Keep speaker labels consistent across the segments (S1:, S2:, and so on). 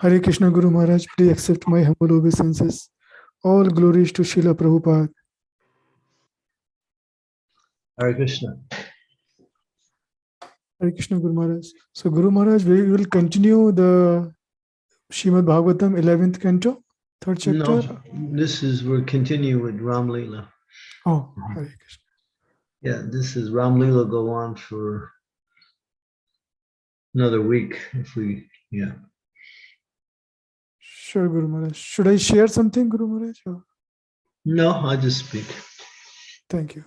S1: Hare Krishna Guru Maharaj, please accept my humble obeisances. All glories to Srila Prabhupada.
S2: Hare Krishna.
S1: Hare Krishna Guru Maharaj. So Guru Maharaj, we will continue the Srimad Bhagavatam 11th canto, 3rd chapter.
S2: No, we're continuing with Ram Leela.
S1: Oh, Hare Krishna.
S2: Yeah, this is Ram Leela go on for another week yeah.
S1: Sure, Guru Maharaj. Should I share something, Guru Maharaj? Or?
S2: No, I just speak.
S1: Thank you.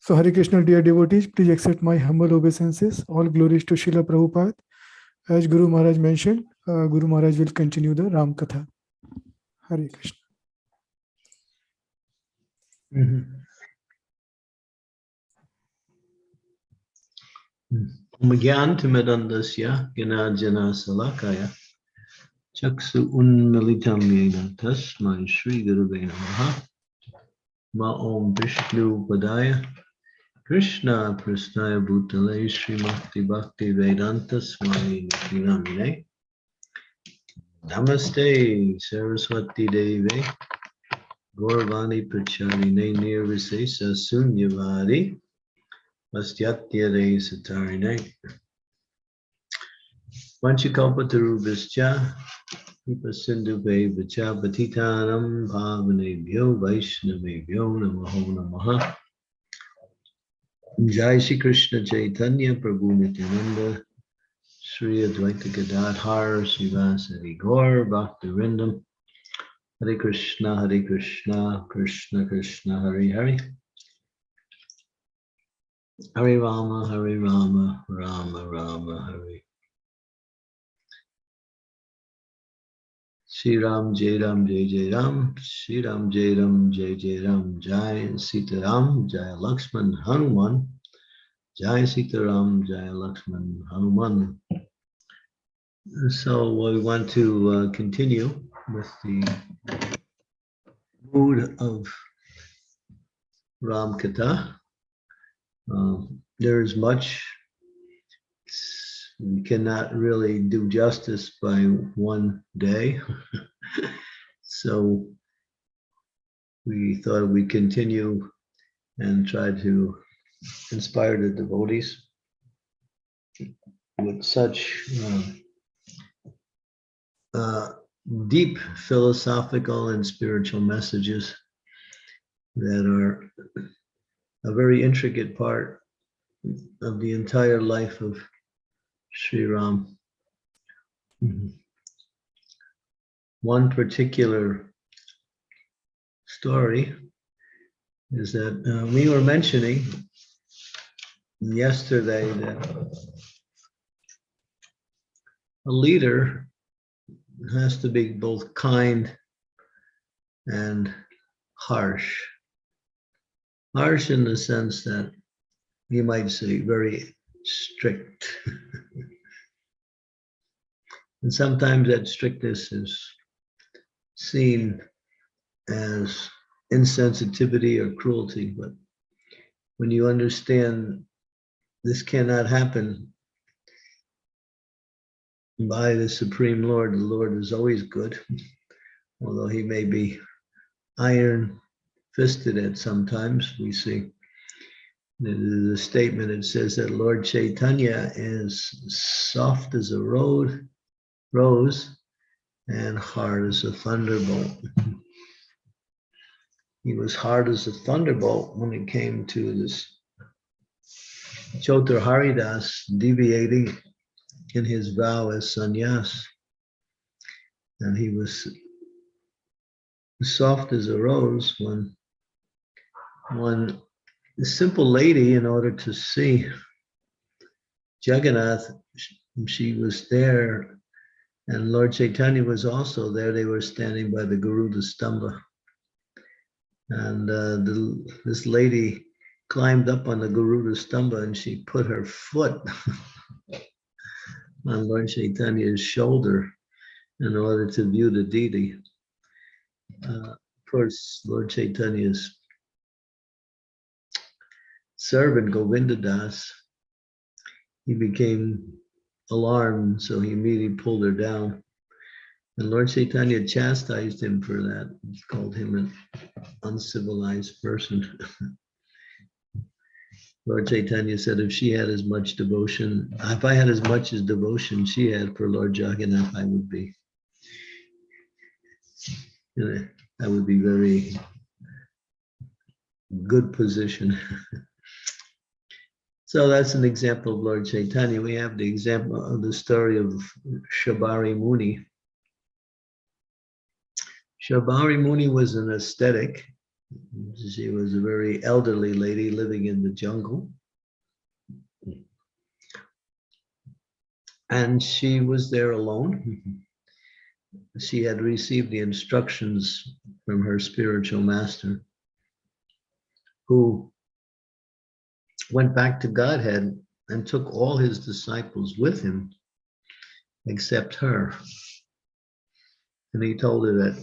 S1: So Hare Krishna, dear devotees, please accept my humble obeisances. All glories to Srila Prabhupada. As Guru Maharaj mentioned, Guru Maharaj will continue the Ram Katha. Hare Krishna.
S2: Umagyantimadandasya Ganajana Salakaya Chaksu Unmilitam Yena Tasmai Shri Gurave Namaha Ma Om Vishnu Padaya Krishna Prasnaya Bhutale Srimati Bhakti Vedanta Swami Namine Namaste Saraswati Devi Gauravani Pracharine Nirvisesa Sunyavadi Vastyatya Satarine Vanchakalpatarubhascha Kripa Sindhu Vacha Patitanam Bhavanebhyo Vaishnavebhyo Namaho Namaha Jai Shri Krishna Chaitanya Prabhu Nityananda Shri Advaita Gadadhar Srivasadi Gaur Bhaktivinoda Hare Krishna Krishna Krishna Hare Hare Hare Rama Rama Rama Hare Shri Ram Jai Ram Jai Jai Ram Shri Ram Jai Ram Jai Jai Ram Jai Sita Ram Jai Lakshman Hanuman Jai Sita Ram Jai Lakshman Hanuman. So we want to continue with the mood of Ram Katha. There is much. We cannot really do justice by one day. So we thought we'd continue and try to inspire the devotees with such deep philosophical and spiritual messages that are a very intricate part of the entire life of Sri Ram. One particular story is that we were mentioning yesterday that a leader has to be both kind and harsh. Harsh in the sense that you might say very strict. And sometimes that strictness is seen as insensitivity or cruelty, but when you understand this cannot happen by the Supreme Lord, the Lord is always good, although he may be iron-fisted at sometimes. We see the statement, it says that Lord Chaitanya is soft as a rose and hard as a thunderbolt. He was hard as a thunderbolt when it came to this Chotar Haridas deviating in his vow as sannyas. And he was soft as a rose when one simple lady, in order to see Jagannath, she was there, and Lord Chaitanya was also there. They were standing by the Garuda Stamba. And this lady climbed up on the Garuda Stamba and she put her foot on Lord Chaitanya's shoulder in order to view the deity. Of course, Lord Chaitanya's servant, Govinda Das, he became alarmed, so he immediately pulled her down. And Lord Chaitanya chastised him for that. He called him an uncivilized person. Lord Chaitanya said, if she had as much devotion, if I had as much as devotion she had for Lord Jagannath, I would be, I would be very good position. So that's an example of Lord Chaitanya. We have the example of the story of Shabari Muni. Shabari Muni was an ascetic. She was a very elderly lady living in the jungle. And she was there alone. She had received the instructions from her spiritual master, who went back to Godhead and took all his disciples with him, except her. And he told her that,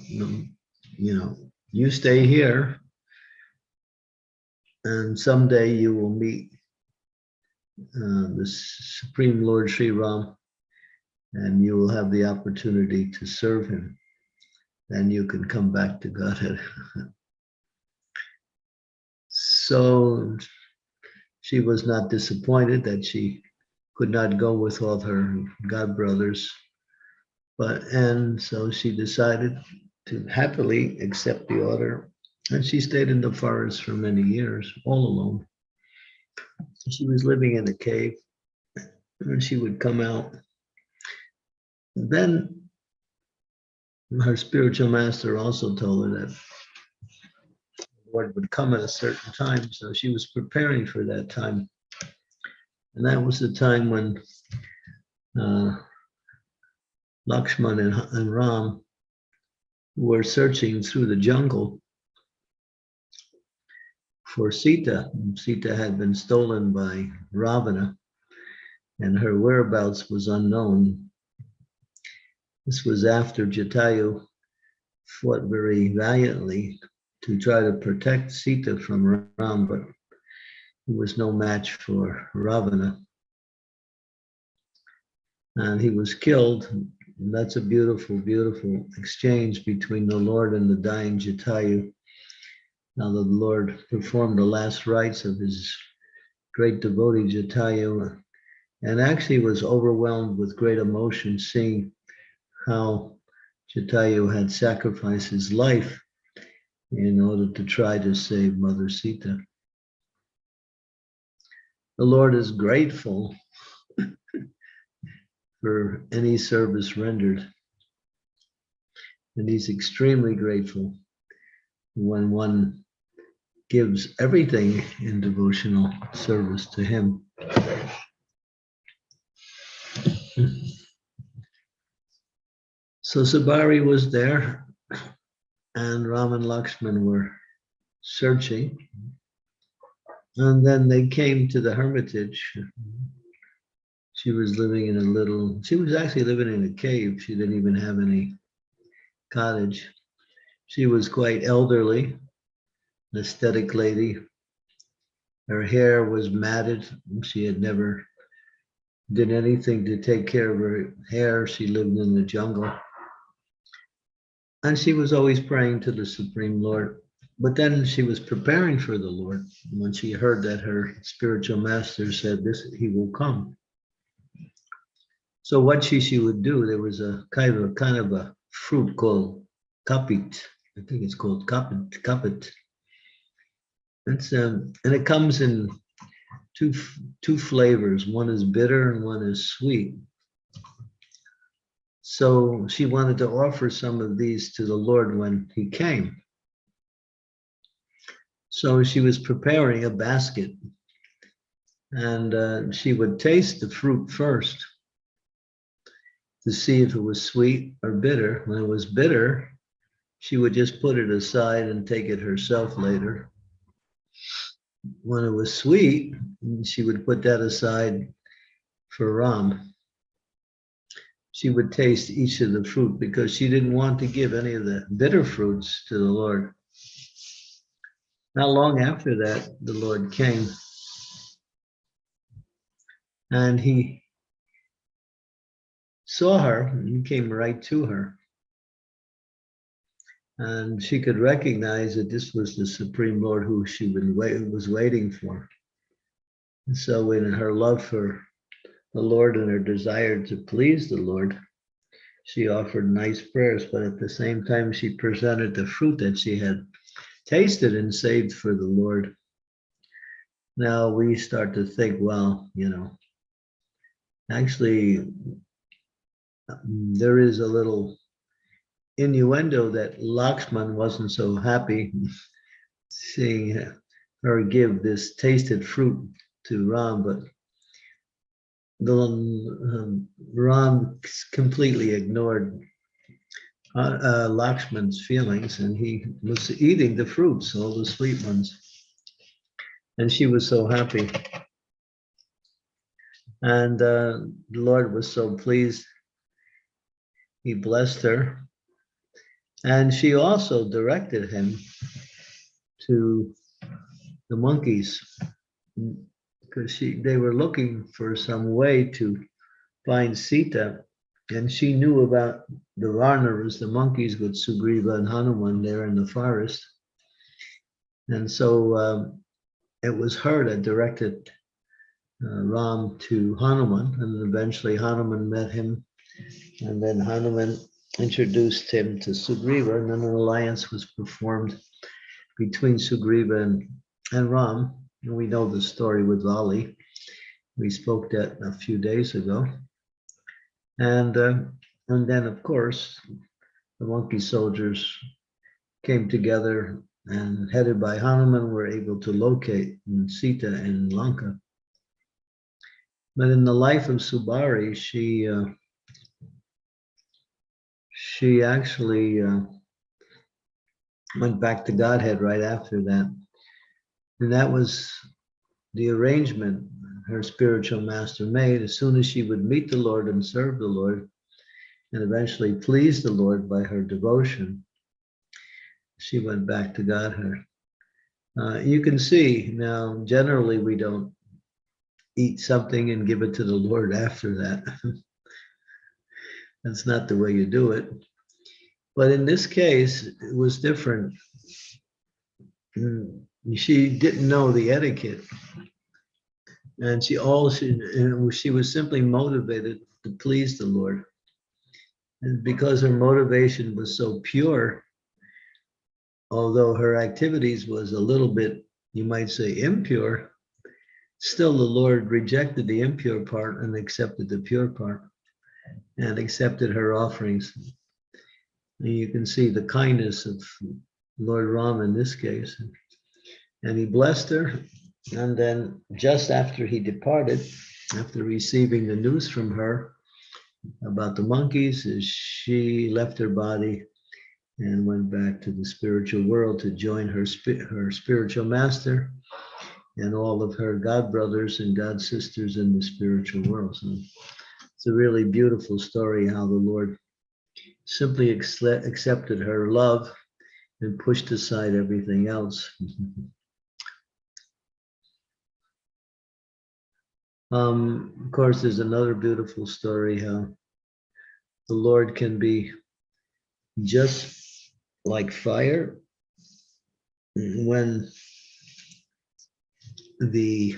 S2: you stay here, and someday you will meet the Supreme Lord Sri Ram, and you will have the opportunity to serve him. Then you can come back to Godhead. So she was not disappointed that she could not go with all her god brothers, and so she decided to happily accept the order, and she stayed in the forest for many years, all alone. She was living in a cave, and she would come out. Then her spiritual master also told her that the Lord would come at a certain time, so she was preparing for that time. And that was the time when Lakshman and Ram were searching through the jungle for Sita. Sita had been stolen by Ravana, and her whereabouts was unknown. This was after Jatayu fought very valiantly to try to protect Sita from Ram, but he was no match for Ravana. And he was killed. And that's a beautiful, beautiful exchange between the Lord and the dying Jatayu. Now the Lord performed the last rites of his great devotee Jatayu, and actually was overwhelmed with great emotion seeing how Jatayu had sacrificed his life in order to try to save Mother Sita. The Lord is grateful for any service rendered, and he's extremely grateful when one gives everything in devotional service to him. So Sabari was there, and Ram and Lakshman were searching. And then they came to the hermitage. She was actually living in a cave. She didn't even have any cottage. She was quite elderly, an aesthetic lady. Her hair was matted. She had never did anything to take care of her hair. She lived in the jungle. And she was always praying to the Supreme Lord. But then she was preparing for the Lord when she heard that her spiritual master said he will come. So what she would do, there was a kind of a fruit called kapit. I think it's called kapit. And it comes in two flavors. One is bitter and one is sweet. So she wanted to offer some of these to the Lord when he came. So she was preparing a basket, and she would taste the fruit first to see if it was sweet or bitter. When it was bitter, she would just put it aside and take it herself later. When it was sweet, she would put that aside for Ram. She would taste each of the fruit because she didn't want to give any of the bitter fruits to the Lord. Not long after that, the Lord came, And he saw her and he came right to her. And she could recognize that this was the Supreme Lord who she was waiting for. And so in her love for the Lord and her desire to please the Lord, she offered nice prayers, but at the same time, she presented the fruit that she had tasted and saved for the Lord. Now we start to think, well, actually, there is a little innuendo that Lakshman wasn't so happy seeing her give this tasted fruit to Ram, but Ram completely ignored Lakshman's feelings, and he was eating the fruits, all the sweet ones. And she was so happy. And the Lord was so pleased. He blessed her. And she also directed him to the monkeys, because they were looking for some way to find Sita. And she knew about the Varnaras, the monkeys with Sugriva and Hanuman there in the forest. And so it was her that directed Ram to Hanuman, and eventually Hanuman met him, and then Hanuman introduced him to Sugriva, and then an alliance was performed between Sugriva and Ram. And we know the story with Vali. We spoke that a few days ago. And then, of course, the monkey soldiers came together and headed by Hanuman were able to locate Sita in Lanka. But in the life of Subari, she actually went back to Godhead right after that. And that was the arrangement her spiritual master made. As soon as she would meet the Lord and serve the Lord, and eventually please the Lord by her devotion, she went back to Godhead. You can see now, generally we don't eat something and give it to the Lord after that. That's not the way you do it. But in this case, it was different. She didn't know the etiquette. And she was simply motivated to please the Lord. And because her motivation was so pure, although her activities was a little bit, you might say, impure, still the Lord rejected the impure part and accepted the pure part and accepted her offerings. And you can see the kindness of Lord Ram in this case. And he blessed her. And then just after he departed, after receiving the news from her about the monkeys, she left her body and went back to the spiritual world to join her spiritual master and all of her god brothers and god sisters in the spiritual world. So it's a really beautiful story how the Lord simply accepted her love and pushed aside everything else. Of course, there's another beautiful story how the Lord can be just like fire. When the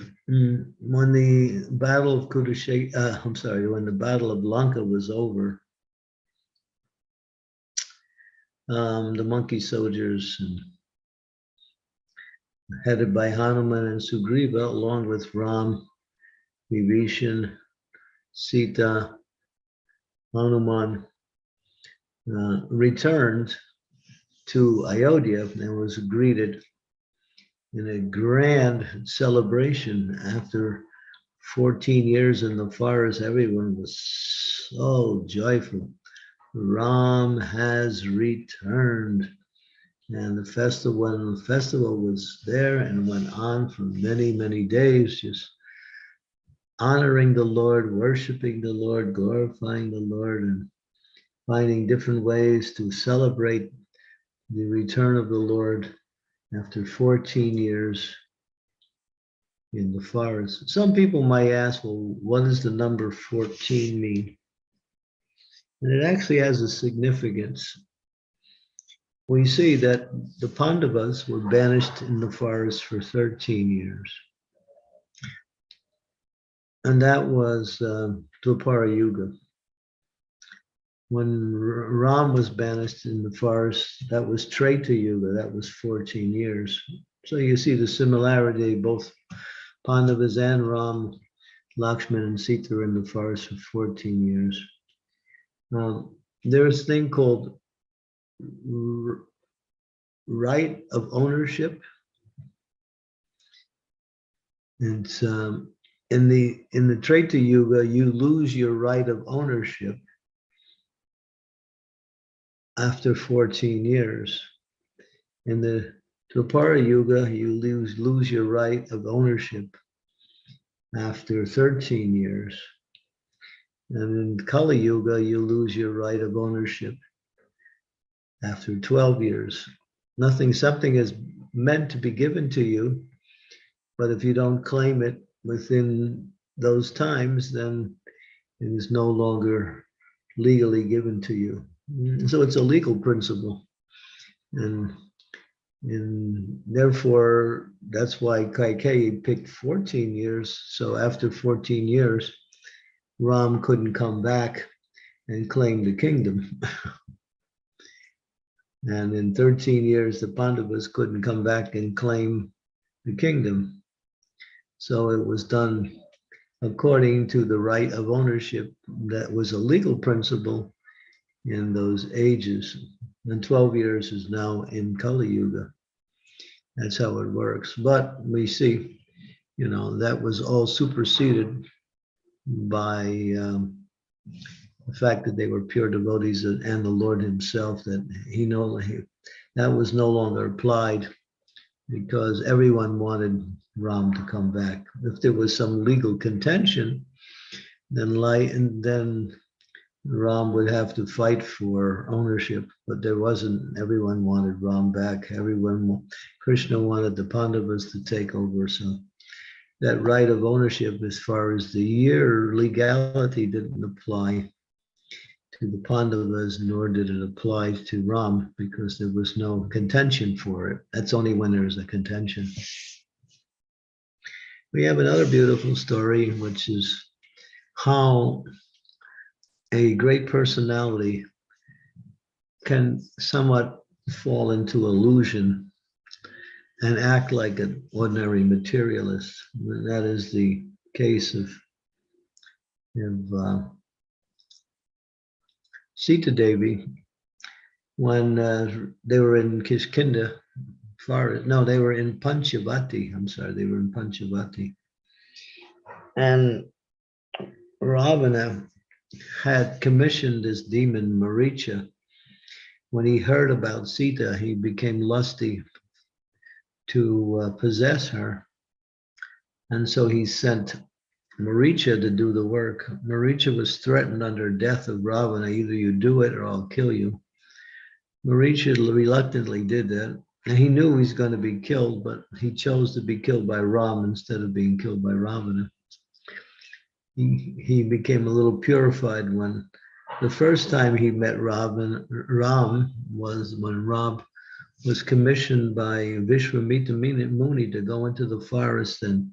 S2: battle of when the battle of Lanka was over, the monkey soldiers headed by Hanuman and Sugriva, along with Ram, Vibhishan, Sita, Hanuman, returned to Ayodhya and was greeted in a grand celebration. After 14 years in the forest, everyone was so joyful. Ram has returned. And the festival was there and went on for many, many days, just honoring the Lord, worshiping the Lord, glorifying the Lord, and finding different ways to celebrate the return of the Lord after 14 years in the forest. Some people might ask, well, what does the number 14 mean? And it actually has a significance. We see that the Pandavas were banished in the forest for 13 years. And that was Dwapara Yuga. When Ram was banished in the forest, that was Treta Yuga, that was 14 years. So you see the similarity, both Pandavas and Ram, Lakshman and Sita were in the forest for 14 years. There's a thing called right of ownership. And in the Treta Yuga, you lose your right of ownership after 14 years. In the Dwapara Yuga, you lose your right of ownership after 13 years. And in Kali Yuga, you lose your right of ownership after 12 years. Something is meant to be given to you, but if you don't claim it within those times, then it is no longer legally given to you. So it's a legal principle. And therefore, that's why Kaikeyi picked 14 years. So after 14 years, Ram couldn't come back and claim the kingdom. And in 13 years, the Pandavas couldn't come back and claim the kingdom. So it was done according to the right of ownership that was a legal principle in those ages. And 12 years is now in Kali Yuga. That's how it works. But we see, that was all superseded by the fact that they were pure devotees and the Lord himself, that that was no longer applied because everyone wanted Ram to come back. If there was some legal contention, then Ram would have to fight for ownership, but there wasn't. Everyone wanted Ram back. Krishna wanted the Pandavas to take over. So that right of ownership, as far as the year legality, didn't apply to the Pandavas, nor did it apply to Ram, because there was no contention for it. That's only when there's a contention. We have another beautiful story, which is how a great personality can somewhat fall into illusion and act like an ordinary materialist. That is the case of Sita Devi when they were in Kishkinda forest. No, they were in Panchavati. I'm sorry, they were in Panchavati. And Ravana had commissioned this demon Maricha. When he heard about Sita, he became lusty to possess her. And so he sent Maricha to do the work. Maricha was threatened under death of Ravana, either you do it or I'll kill you. Maricha reluctantly did that. And he knew he was going to be killed, but he chose to be killed by Ram instead of being killed by Ravana. He became a little purified when the first time he met Ram was when Ram was commissioned by Vishwamitra Muni to go into the forest and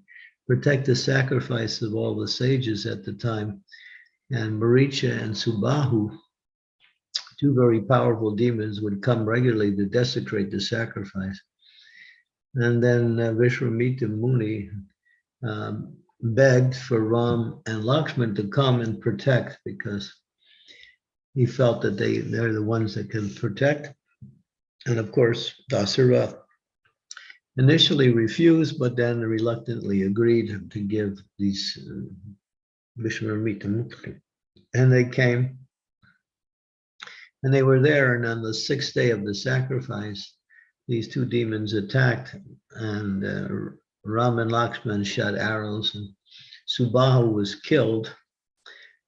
S2: protect the sacrifice of all the sages at the time. And Maricha and Subahu, two very powerful demons, would come regularly to desecrate the sacrifice. And then Vishwamitra Muni begged for Ram and Lakshman to come and protect, because he felt that they're the ones that can protect. And of course, Dasarath initially refused, but then reluctantly agreed to give these Vishwamitra Muni. And they came, and they were there. And on the 6th day of the sacrifice, these two demons attacked, and Ram and Lakshman shot arrows, and Subahu was killed,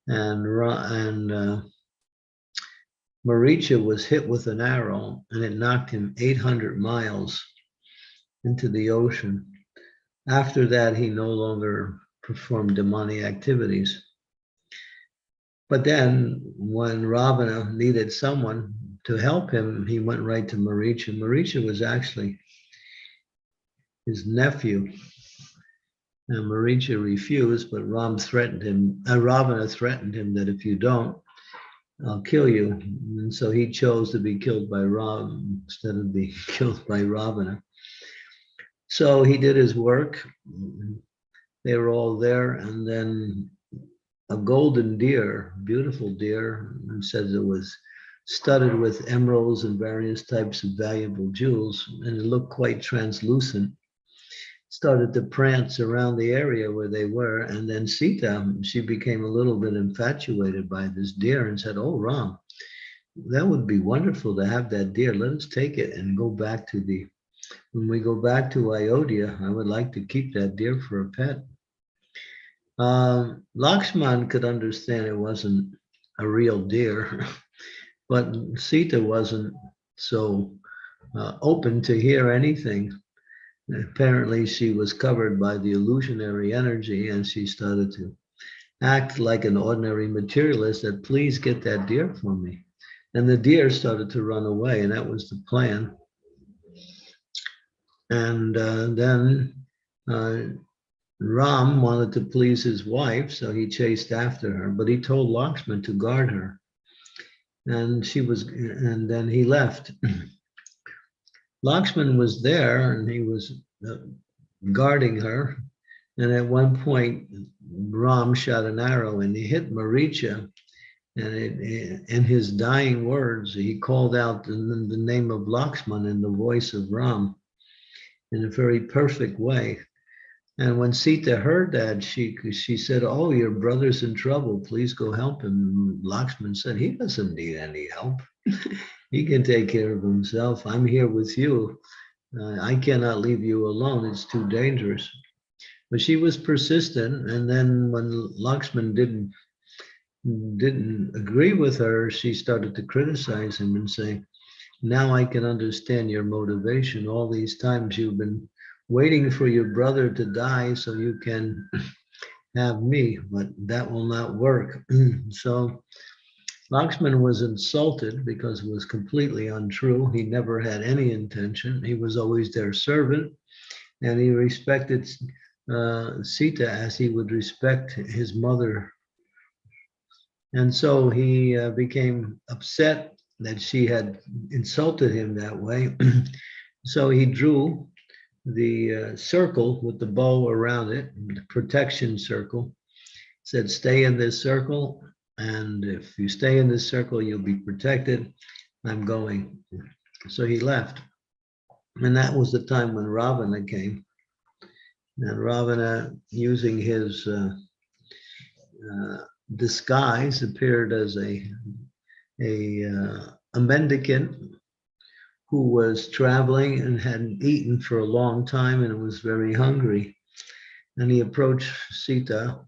S2: and Maricha was hit with an arrow, and it knocked him 800 miles into the ocean. After that, he no longer performed demonic activities. But then when Ravana needed someone to help him, he went right to Maricha. Maricha was actually his nephew. And Maricha refused, but Ravana threatened him that if you don't, I'll kill you. And so he chose to be killed by Ravana instead of being killed by Ravana. So he did his work. They were all there. And then a golden deer, beautiful deer, and says it was studded with emeralds and various types of valuable jewels, and it looked quite translucent, started to prance around the area where they were. And then Sita, she became a little bit infatuated by this deer and said, "Oh, Ram, that would be wonderful to have that deer. Let us take it and go back to when we go back to Ayodhya, I would like to keep that deer for a pet." Lakshman could understand it wasn't a real deer, but Sita wasn't so open to hear anything. Apparently, she was covered by the illusionary energy, and she started to act like an ordinary materialist that, "Please get that deer for me." And the deer started to run away, and that was the plan. And then Ram wanted to please his wife, so he chased after her, but he told Lakshman to guard her. And then he left. Lakshman was there, and he was guarding her. And at one point, Ram shot an arrow and he hit Maricha. And in his dying words, he called out the name of Lakshman in the voice of Ram in a very perfect way. And when Sita heard that, she said, "Oh, your brother's in trouble. Please go help him." And Lakshman said, "He doesn't need any help. He can take care of himself. I'm here with you. I cannot leave you alone. It's too dangerous." But she was persistent. And then when Lakshman didn't agree with her, she started to criticize him and say, "Now I can understand your motivation. All these times you've been waiting for your brother to die so you can have me, but that will not work." So Lakshman was insulted because it was completely untrue. He never had any intention. He was always their servant, and he respected Sita as he would respect his mother. And so he became upset that she had insulted him that way. So he drew the circle with the bow around it, the protection circle, said, "Stay in this circle, and if you stay in this circle, you'll be protected. I'm going." So he left. And that was the time when Ravana came. And Ravana, using his disguise, appeared as a mendicant who was traveling and hadn't eaten for a long time and was very hungry. And he approached Sita,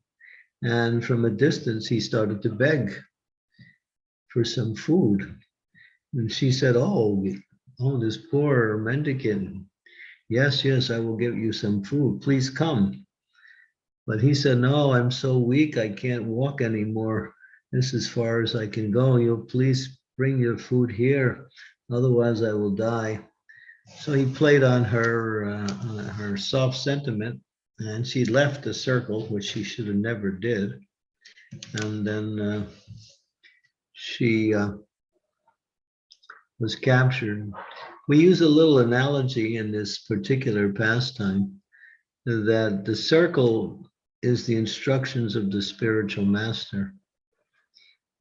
S2: and from a distance, he started to beg for some food. And she said, oh, this poor mendicant. Yes, I will give you some food. Please come." But he said, "No, I'm so weak, I can't walk anymore. This is as far as I can go. You'll please bring your food here. Otherwise, I will die." So he played on her soft sentiment, and she left the circle, which she should have never did. And then she was captured. We use a little analogy in this particular pastime that the circle is the instructions of the spiritual master,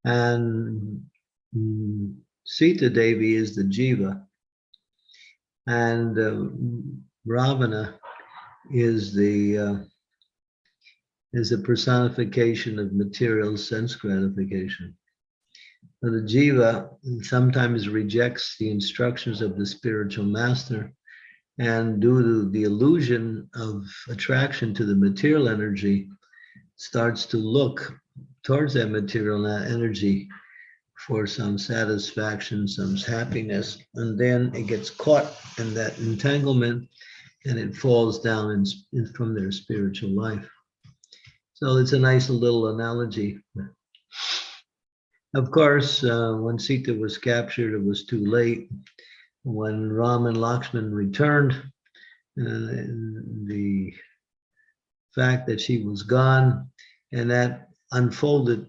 S2: and Sita Devi is the jiva, and Ravana is the personification of material sense gratification. Now, the jiva sometimes rejects the instructions of the spiritual master, and due to the illusion of attraction to the material energy, starts to look towards that material energy for some satisfaction, some happiness, and then it gets caught in that entanglement and it falls down from their spiritual life. So it's a nice little analogy. Of course, when Sita was captured, it was too late. When Ram and Lakshman returned, the fact that she was gone, and that unfolded,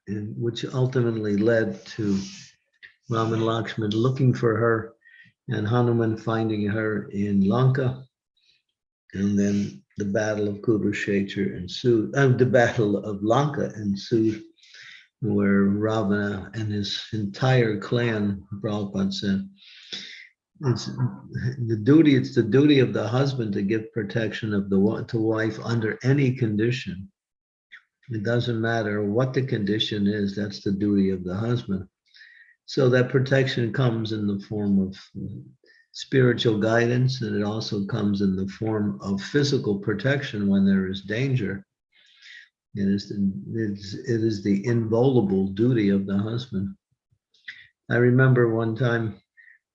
S2: which ultimately led to Ram and Lakshman looking for her and Hanuman finding her in Lanka. And then the Battle of Kurukshetra ensued, the Battle of Lanka ensued, where Ravana and his entire clan, Prabhupada said, it's the duty of the husband to give protection to wife under any condition. It doesn't matter what the condition is, that's the duty of the husband. So that protection comes in the form of spiritual guidance, and it also comes in the form of physical protection when there is danger. It is the inviolable duty of the husband. I remember one time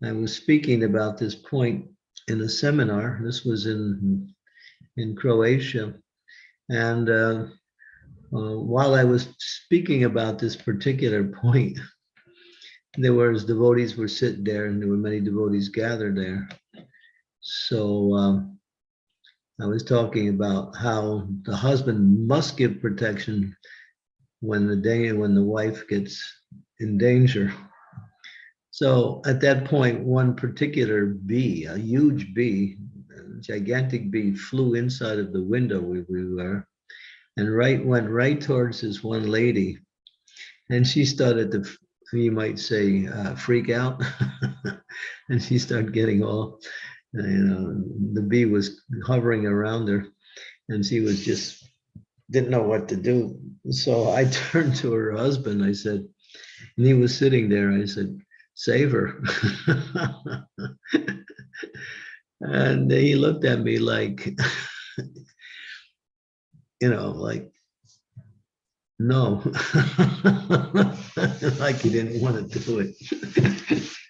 S2: I was speaking about this point in a seminar. This was in Croatia. And while I was speaking about this particular point, devotees were sitting there, and there were many devotees gathered there. So I was talking about how the husband must give protection when the wife gets in danger. So at that point, one particular bee, a huge bee, a gigantic bee, flew inside of the window where we were, and went right towards this one lady, and she started to, you might say, freak out, and she started getting all, the bee was hovering around her, and she was just didn't know what to do. So I turned to her husband, I said, and he was sitting there, I said, save her. And he looked at me like, like, no, like he didn't want to do it.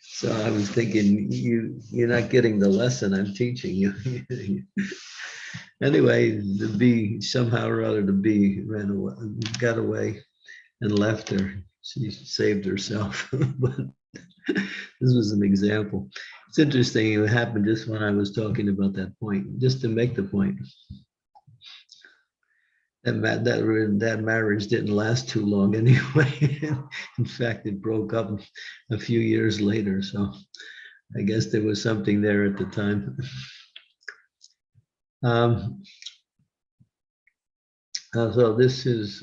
S2: So I was thinking, you're not getting the lesson I'm teaching you. Anyway, the bee, somehow or other, the bee ran away, got away and left her. She saved herself. But this was an example. It's interesting, it happened just when I was talking about that point, just to make the point. That marriage didn't last too long anyway. In fact, it broke up a few years later. So I guess there was something there at the time. So this is,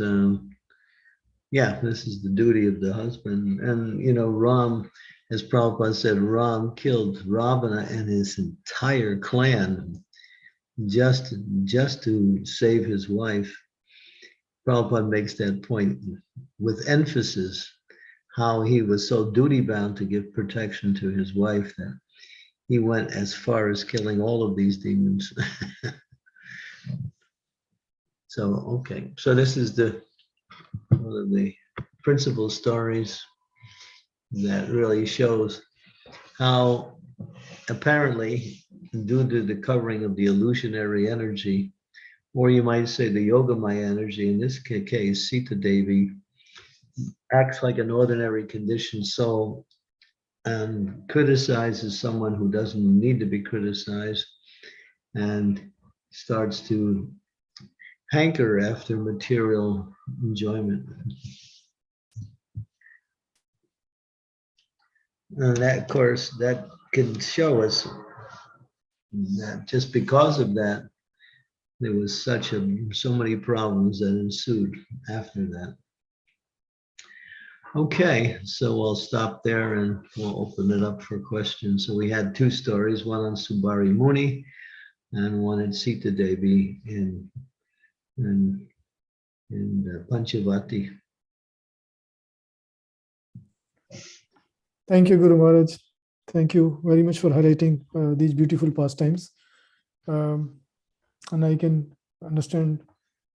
S2: this is the duty of the husband. And, Ram, as Prabhupada said, Ram killed Ravana and his entire clan just to save his wife. Prabhupada makes that point with emphasis, how he was so duty-bound to give protection to his wife that he went as far as killing all of these demons. So, okay. So this is one of the principal stories that really shows how apparently, due to the covering of the illusionary energy, or you might say the Yogamaya energy, in this case, Sita Devi acts like an ordinary conditioned soul and criticizes someone who doesn't need to be criticized, and starts to hanker after material enjoyment. And that, of course, that can show us that just because of that, there was so many problems that ensued after that. Okay, so we'll stop there and we'll open it up for questions. So we had two stories, one on Subari Muni and one in Sita Devi in Panchavati.
S1: Thank you, Guru Maharaj. Thank you very much for highlighting these beautiful pastimes. And I can understand,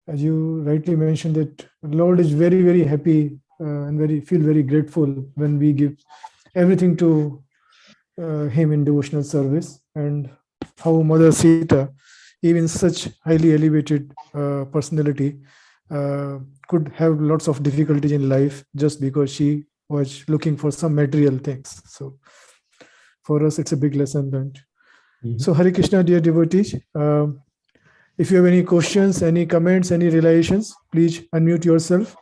S1: as you rightly mentioned, that Lord is very, very happy and feel very grateful when we give everything to Him in devotional service. And how Mother Sita, even such highly elevated personality, could have lots of difficulties in life just because she was looking for some material things. So for us, it's a big lesson learned. So Hare Krishna, dear devotees. If you have any questions, any comments, any realizations, please unmute yourself,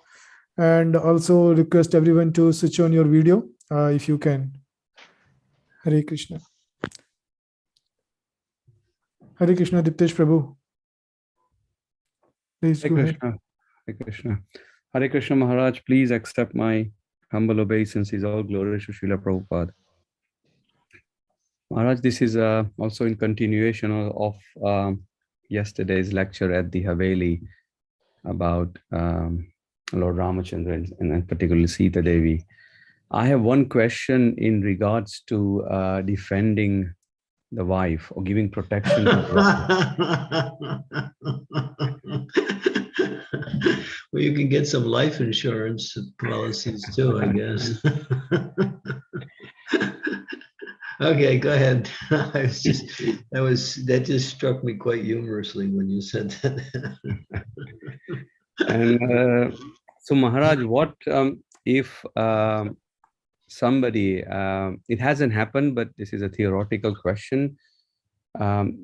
S1: and also request everyone to switch on your video if you can. Hare Krishna. Hare Krishna, Diptesh Prabhu. Please
S3: Hare
S1: go ahead.
S3: Krishna. Hare Krishna. Hare Krishna Maharaj, please accept my humble obeisances. All glories to Srila Prabhupada. Maharaj, this is also in continuation of yesterday's lecture at the Haveli about Lord Ramachandra and particularly Sita Devi. I have one question in regards to defending the wife or giving protection to the wife.
S2: Well, you can get some life insurance policies too, I guess. Okay, go ahead. That just struck me quite humorously when you said that.
S3: And so Maharaj, what if somebody, it hasn't happened, but this is a theoretical question,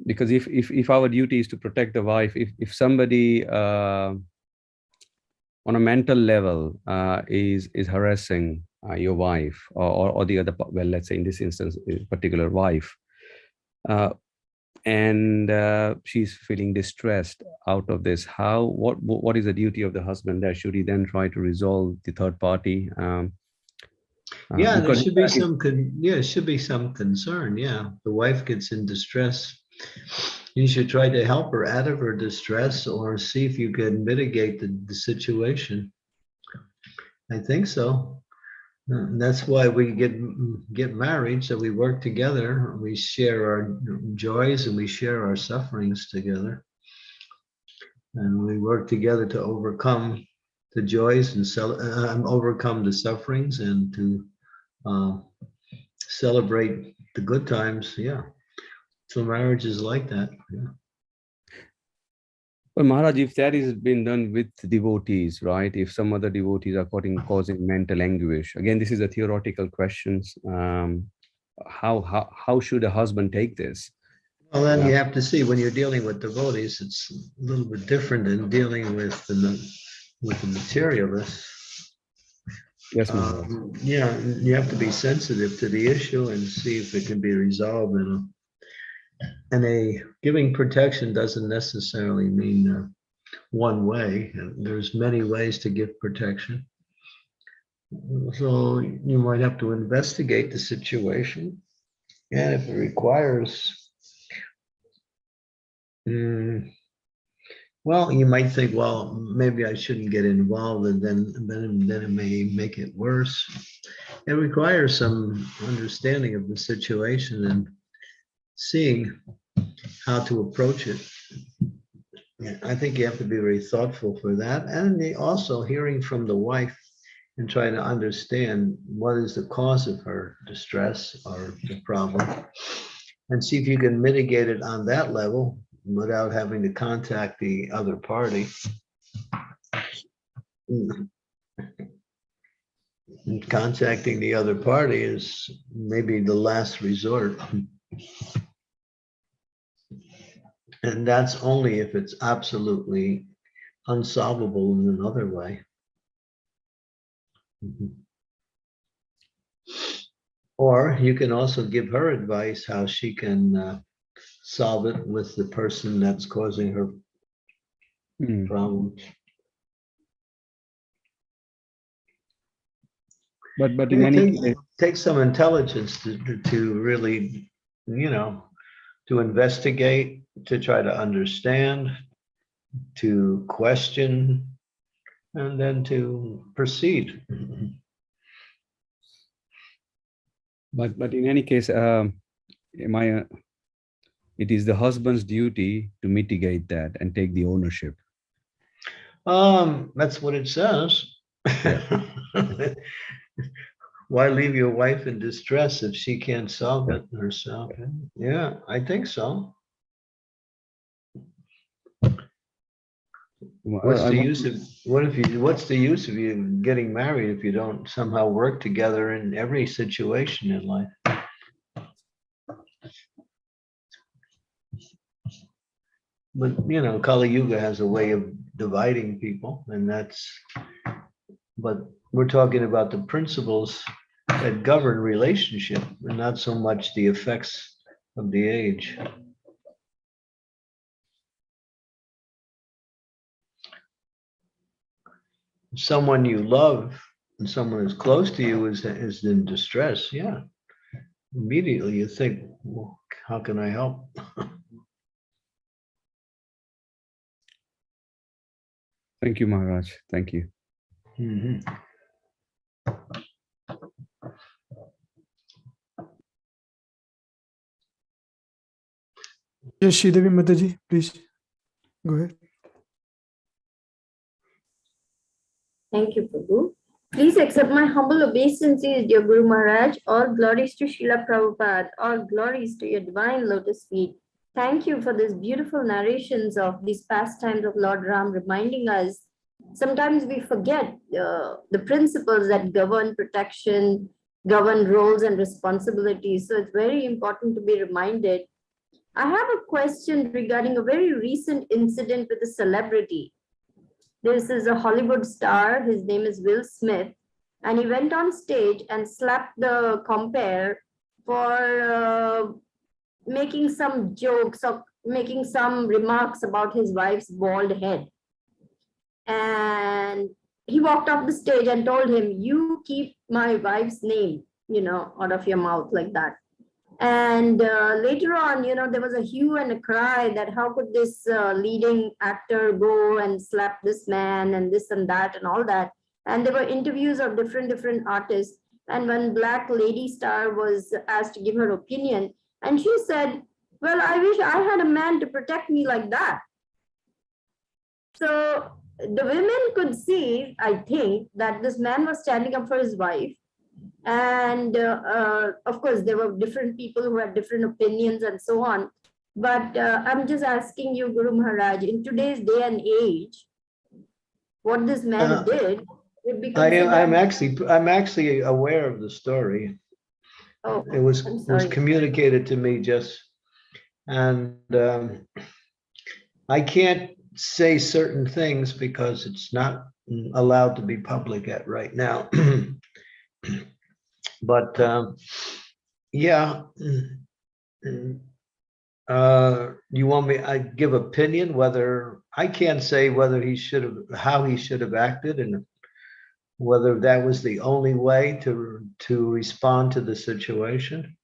S3: because if our duty is to protect the wife, if somebody on a mental level is harassing your wife or the other, well, let's say in this instance, particular wife, and she's feeling distressed out of this, what is the duty of the husband there? Should he then try to resolve the third party?
S2: Yeah, there should be should be some concern. Yeah, the wife gets in distress. You should try to help her out of her distress, or see if you can mitigate the situation. I think so. And that's why we get married, so we work together. We share our joys and we share our sufferings together, and we work together to overcome the joys and overcome the sufferings, and to celebrate the good times. Yeah. So marriage is like that. Yeah.
S3: Well, Maharaj, if that is been done with devotees, right? If some other devotees are causing mental anguish, again, this is a theoretical question. How should a husband take this?
S2: Well, then you have to see, when you're dealing with devotees, it's a little bit different than dealing with the materialists.
S3: Yes, Maharaj.
S2: Yeah, you have to be sensitive to the issue and see if it can be resolved. And a giving protection doesn't necessarily mean one way. There's many ways to give protection. So you might have to investigate the situation, and if it requires, well, you might think, well, maybe I shouldn't get involved, and then it may make it worse. It requires some understanding of the situation and seeing how to approach it. I think you have to be very thoughtful for that, and also hearing from the wife and trying to understand what is the cause of her distress or the problem, and see if you can mitigate it on that level without having to contact the other party. And contacting the other party is maybe the last resort. And that's only if it's absolutely unsolvable in another way. Or you can also give her advice how she can solve it with the person that's causing her problems.
S3: But in any case,
S2: take some intelligence to really, to investigate, to try to understand, to question, and then to proceed.
S3: But in any case, it is the husband's duty to mitigate that and take the ownership.
S2: That's what it says. Yeah. Why leave your wife in distress if she can't solve it herself? Yeah, I think so. What's
S3: I
S2: the
S3: want
S2: use of what's the use of you getting married if you don't somehow work together in every situation in life? But you know, Kali Yuga has a way of dividing people, and but we're talking about the principles that govern relationship and not so much the effects of the age. Someone you love and someone who's close to you is in distress, yeah. Immediately you think, well, how can I help?
S3: Thank you, Maharaj. Thank you.
S2: Mhm.
S1: Yes, Sridevi Mataji, please go ahead.
S4: Thank you, Prabhu. Please accept my humble obeisances, dear Guru Maharaj. All glories to Srila Prabhupada. All glories to your divine lotus feet. Thank you for these beautiful narrations of these pastimes of Lord Ram, reminding us sometimes we forget the principles that govern protection, govern roles and responsibilities. So it's very important to be reminded. I have a question regarding a very recent incident with a celebrity. This is a Hollywood star. His name is Will Smith. And he went on stage and slapped the compere for making some jokes or making some remarks about his wife's bald head. And he walked off the stage and told him, "You keep my wife's name, out of your mouth," like that. And later on, there was a hue and a cry that how could this leading actor go and slap this man and this and that and all that. And there were interviews of different artists. And when Black Lady Star was asked to give her opinion, and she said, "Well, I wish I had a man to protect me like that." So the women could see, I think, that this man was standing up for his wife. And of course, there were different people who had different opinions and so on. But I'm just asking you, Guru Maharaj, in today's day and age, what this man did would be considered...
S2: I'm actually aware of the story.
S4: Oh,
S2: it was communicated to me just, and I can't say certain things because it's not allowed to be public at right now. But yeah, you want me? I give opinion whether I can't say whether how he should have acted, and whether that was the only way to respond to the situation.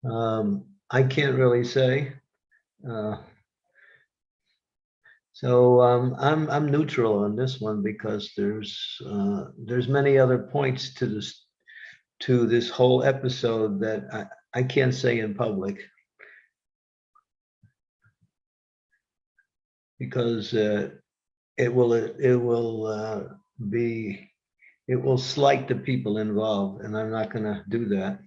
S2: I can't really say. So I'm neutral on this one because there's many other points to this whole episode that I can't say in public, because it will slight the people involved, and I'm not going to do that.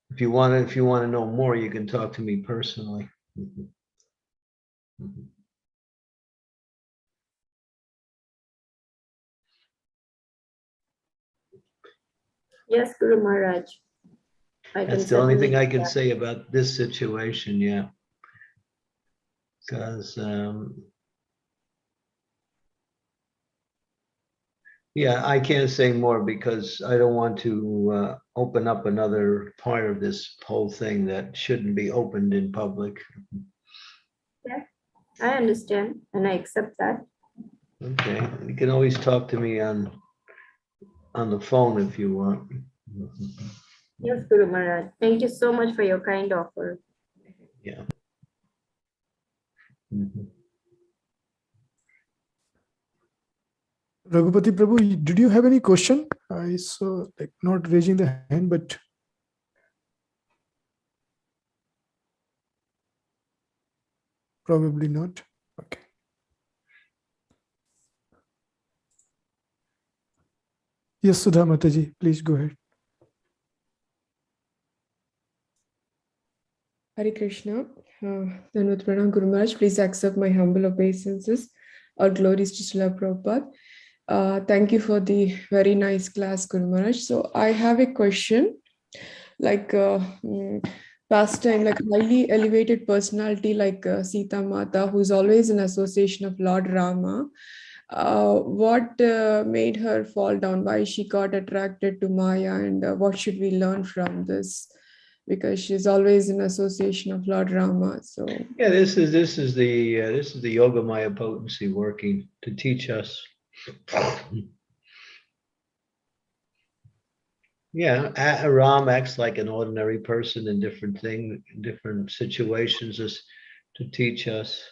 S2: If you want to know more, you can talk to me personally.
S4: Yes, Guru Maharaj.
S2: That's the only thing I can say about this situation, yeah. Because yeah, I can't say more because I don't want to open up another part of this whole thing that shouldn't be opened in public.
S4: Yeah, I understand and I accept that.
S2: Okay, you can always talk to me on the phone if you want.
S4: Yes, Guru Maharaj. Thank you so much for your kind offer.
S2: Yeah.
S1: Raghupati Prabhu, did you have any question? I saw like not raising the hand, but probably not. Okay. Yes, Sudha Mataji, please go ahead.
S5: Hare Krishna. Dhanvat Pranam Guru Maharaj, please accept my humble obeisances. All glories to Srila Prabhupada. Thank you for the very nice class, Guru Maharaj. So I have a question. Like past time, like highly elevated personality like Sita Mata, who's always in association of Lord Rama. What made her fall down? Why she got attracted to Maya, and what should we learn from this? Because she's always in association of Lord Rama. So
S2: yeah, this is the Yoga Maya potency working to teach us. Yeah, Ram acts like an ordinary person in different situations, as to teach us.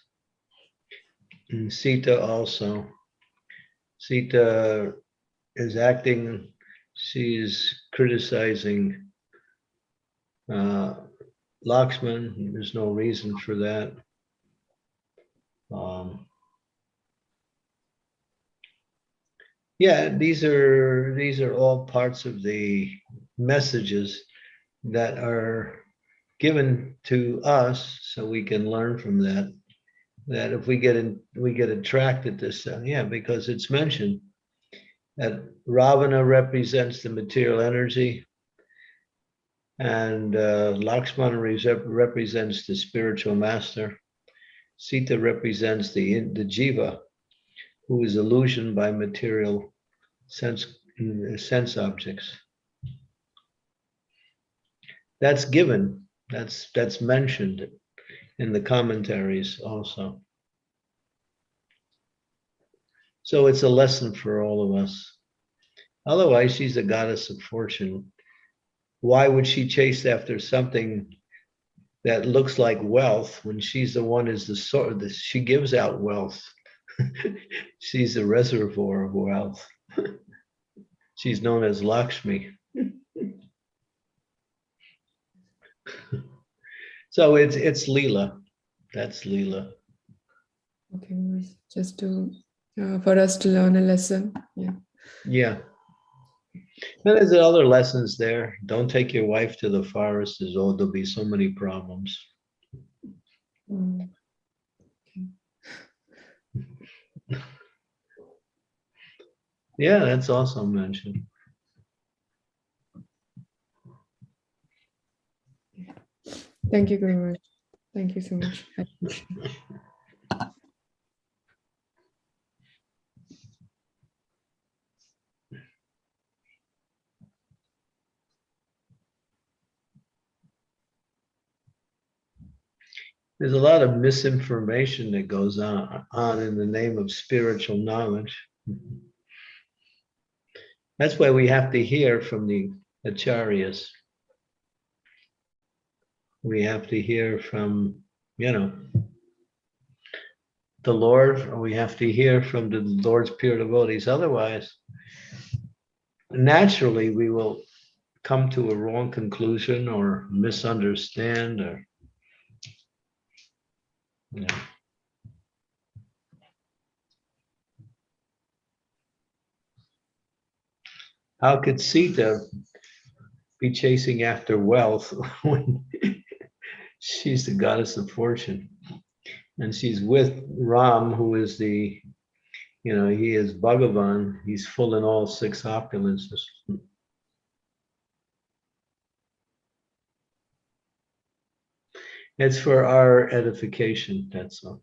S2: And Sita also. Sita is acting. She's criticizing Lakshman. There's no reason for that. Yeah, these are all parts of the messages that are given to us, so we can learn from that. That if we get attracted to yeah, because it's mentioned that Ravana represents the material energy, and Lakshmana represents the spiritual master. Sita represents the jiva, who is illusioned by material sense objects. That's given. That's mentioned in the commentaries also. So it's a lesson for all of us. Otherwise, she's a goddess of fortune. Why would she chase after something that looks like wealth when she's the one is the source? She gives out wealth. She's the reservoir of wealth. She's known as Lakshmi. So it's Leela. That's Leela.
S5: okay, just to for us to learn a lesson. Yeah.
S2: Yeah. And there's other lessons there. Don't take your wife to the forest. There'll be so many problems.
S5: Okay.
S2: Yeah, that's also mentioned.
S5: Thank you very much. Thank you so much.
S2: There's a lot of misinformation that goes on in the name of spiritual knowledge. That's why we have to hear from the acharyas. We have to hear from, the Lord, or we have to hear from the Lord's pure devotees. Otherwise, naturally, we will come to a wrong conclusion or misunderstand, or How could Sita be chasing after wealth when she's the goddess of fortune? And she's with Ram, who is he is Bhagavan. He's full in all six opulences. It's for our edification, that's all.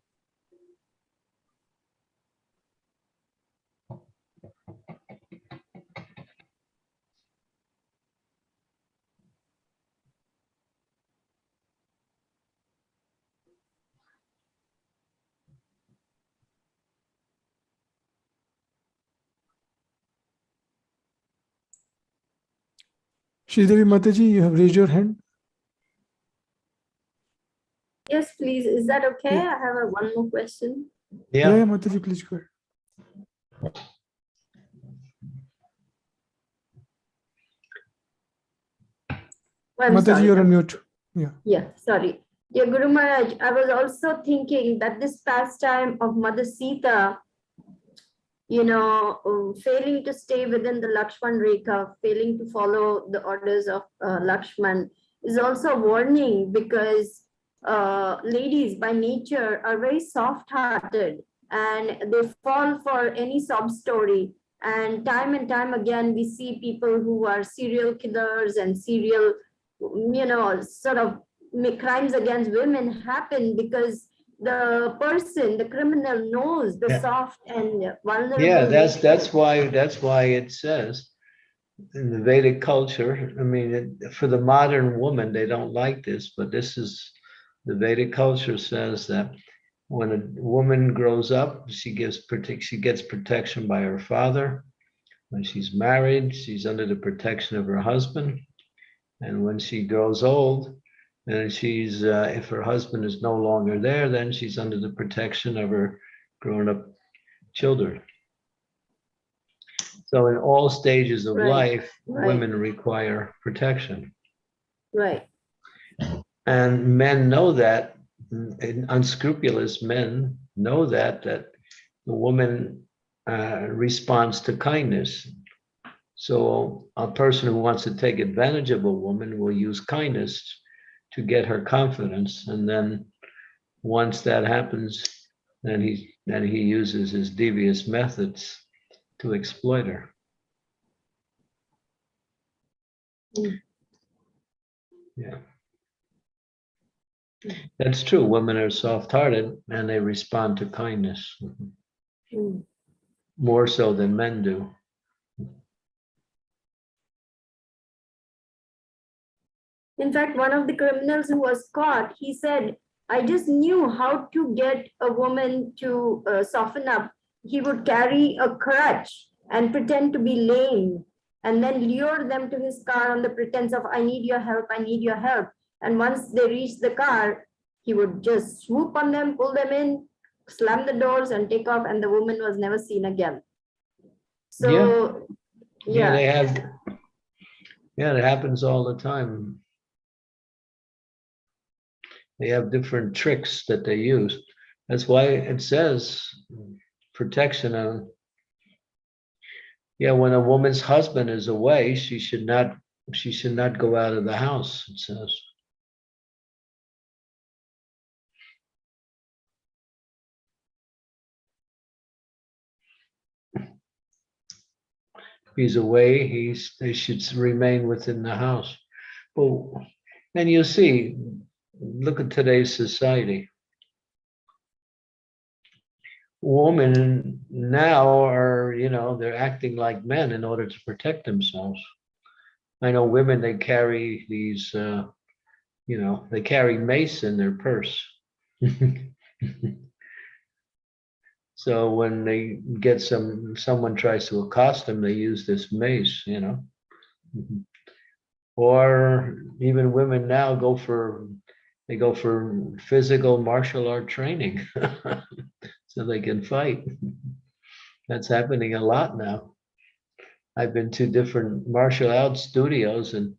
S1: Sridevi Mataji, you have raised your hand.
S4: Yes, please. Is that okay?
S1: Yeah.
S4: I have one more question.
S2: Yeah.
S1: Yeah, Mataji, please go ahead.
S4: I'm
S1: Mataji,
S4: sorry.
S1: you're on mute.
S4: Yeah, sorry. Dear Guru Maharaj, I was also thinking that this pastime of Mother Sita, failing to stay within the Lakshman Rekha, failing to follow the orders of Lakshman, is also a warning, because ladies by nature are very soft-hearted, and they fall for any sob story. And time again, we see people who are serial killers and serial, sort of crimes against women happen because the person, the criminal, knows the soft and vulnerable.
S2: Yeah,
S4: nature.
S2: that's why it says in the Vedic culture. I mean, for the modern woman, they don't like this, but this is the Vedic culture says that when a woman grows up, she gets protection by her father. When she's married, she's under the protection of her husband. And when she grows old, and she's if her husband is no longer there, then she's under the protection of her grown-up children. So in all stages of life, women require protection.
S4: Right.
S2: And men know that, and unscrupulous men know that the woman responds to kindness. So a person who wants to take advantage of a woman will use kindness to get her confidence. And then once that happens, then he uses his devious methods to exploit her. Yeah. That's true. Women are soft-hearted and they respond to kindness more so than men do.
S4: In fact, one of the criminals who was caught, he said, I just knew how to get a woman to soften up. He would carry a crutch and pretend to be lame and then lure them to his car on the pretense of, I need your help, I need your help. And once they reached the car, he would just swoop on them, pull them in, slam the doors and take off, and the woman was never seen again. So,
S2: yeah, they have. Yeah, it happens all the time. They have different tricks that they use. That's why it says protection on. Yeah, when a woman's husband is away, she should not go out of the house, it says. If he's away, they should remain within the house. Well, and you see, look at today's society. Women now are, they're acting like men in order to protect themselves. I know women, they carry these, they carry mace in their purse. So when they get someone tries to accost them, they use this mace, Or even women now go for physical martial art training so they can fight. That's happening a lot now. I've been to different martial arts studios, and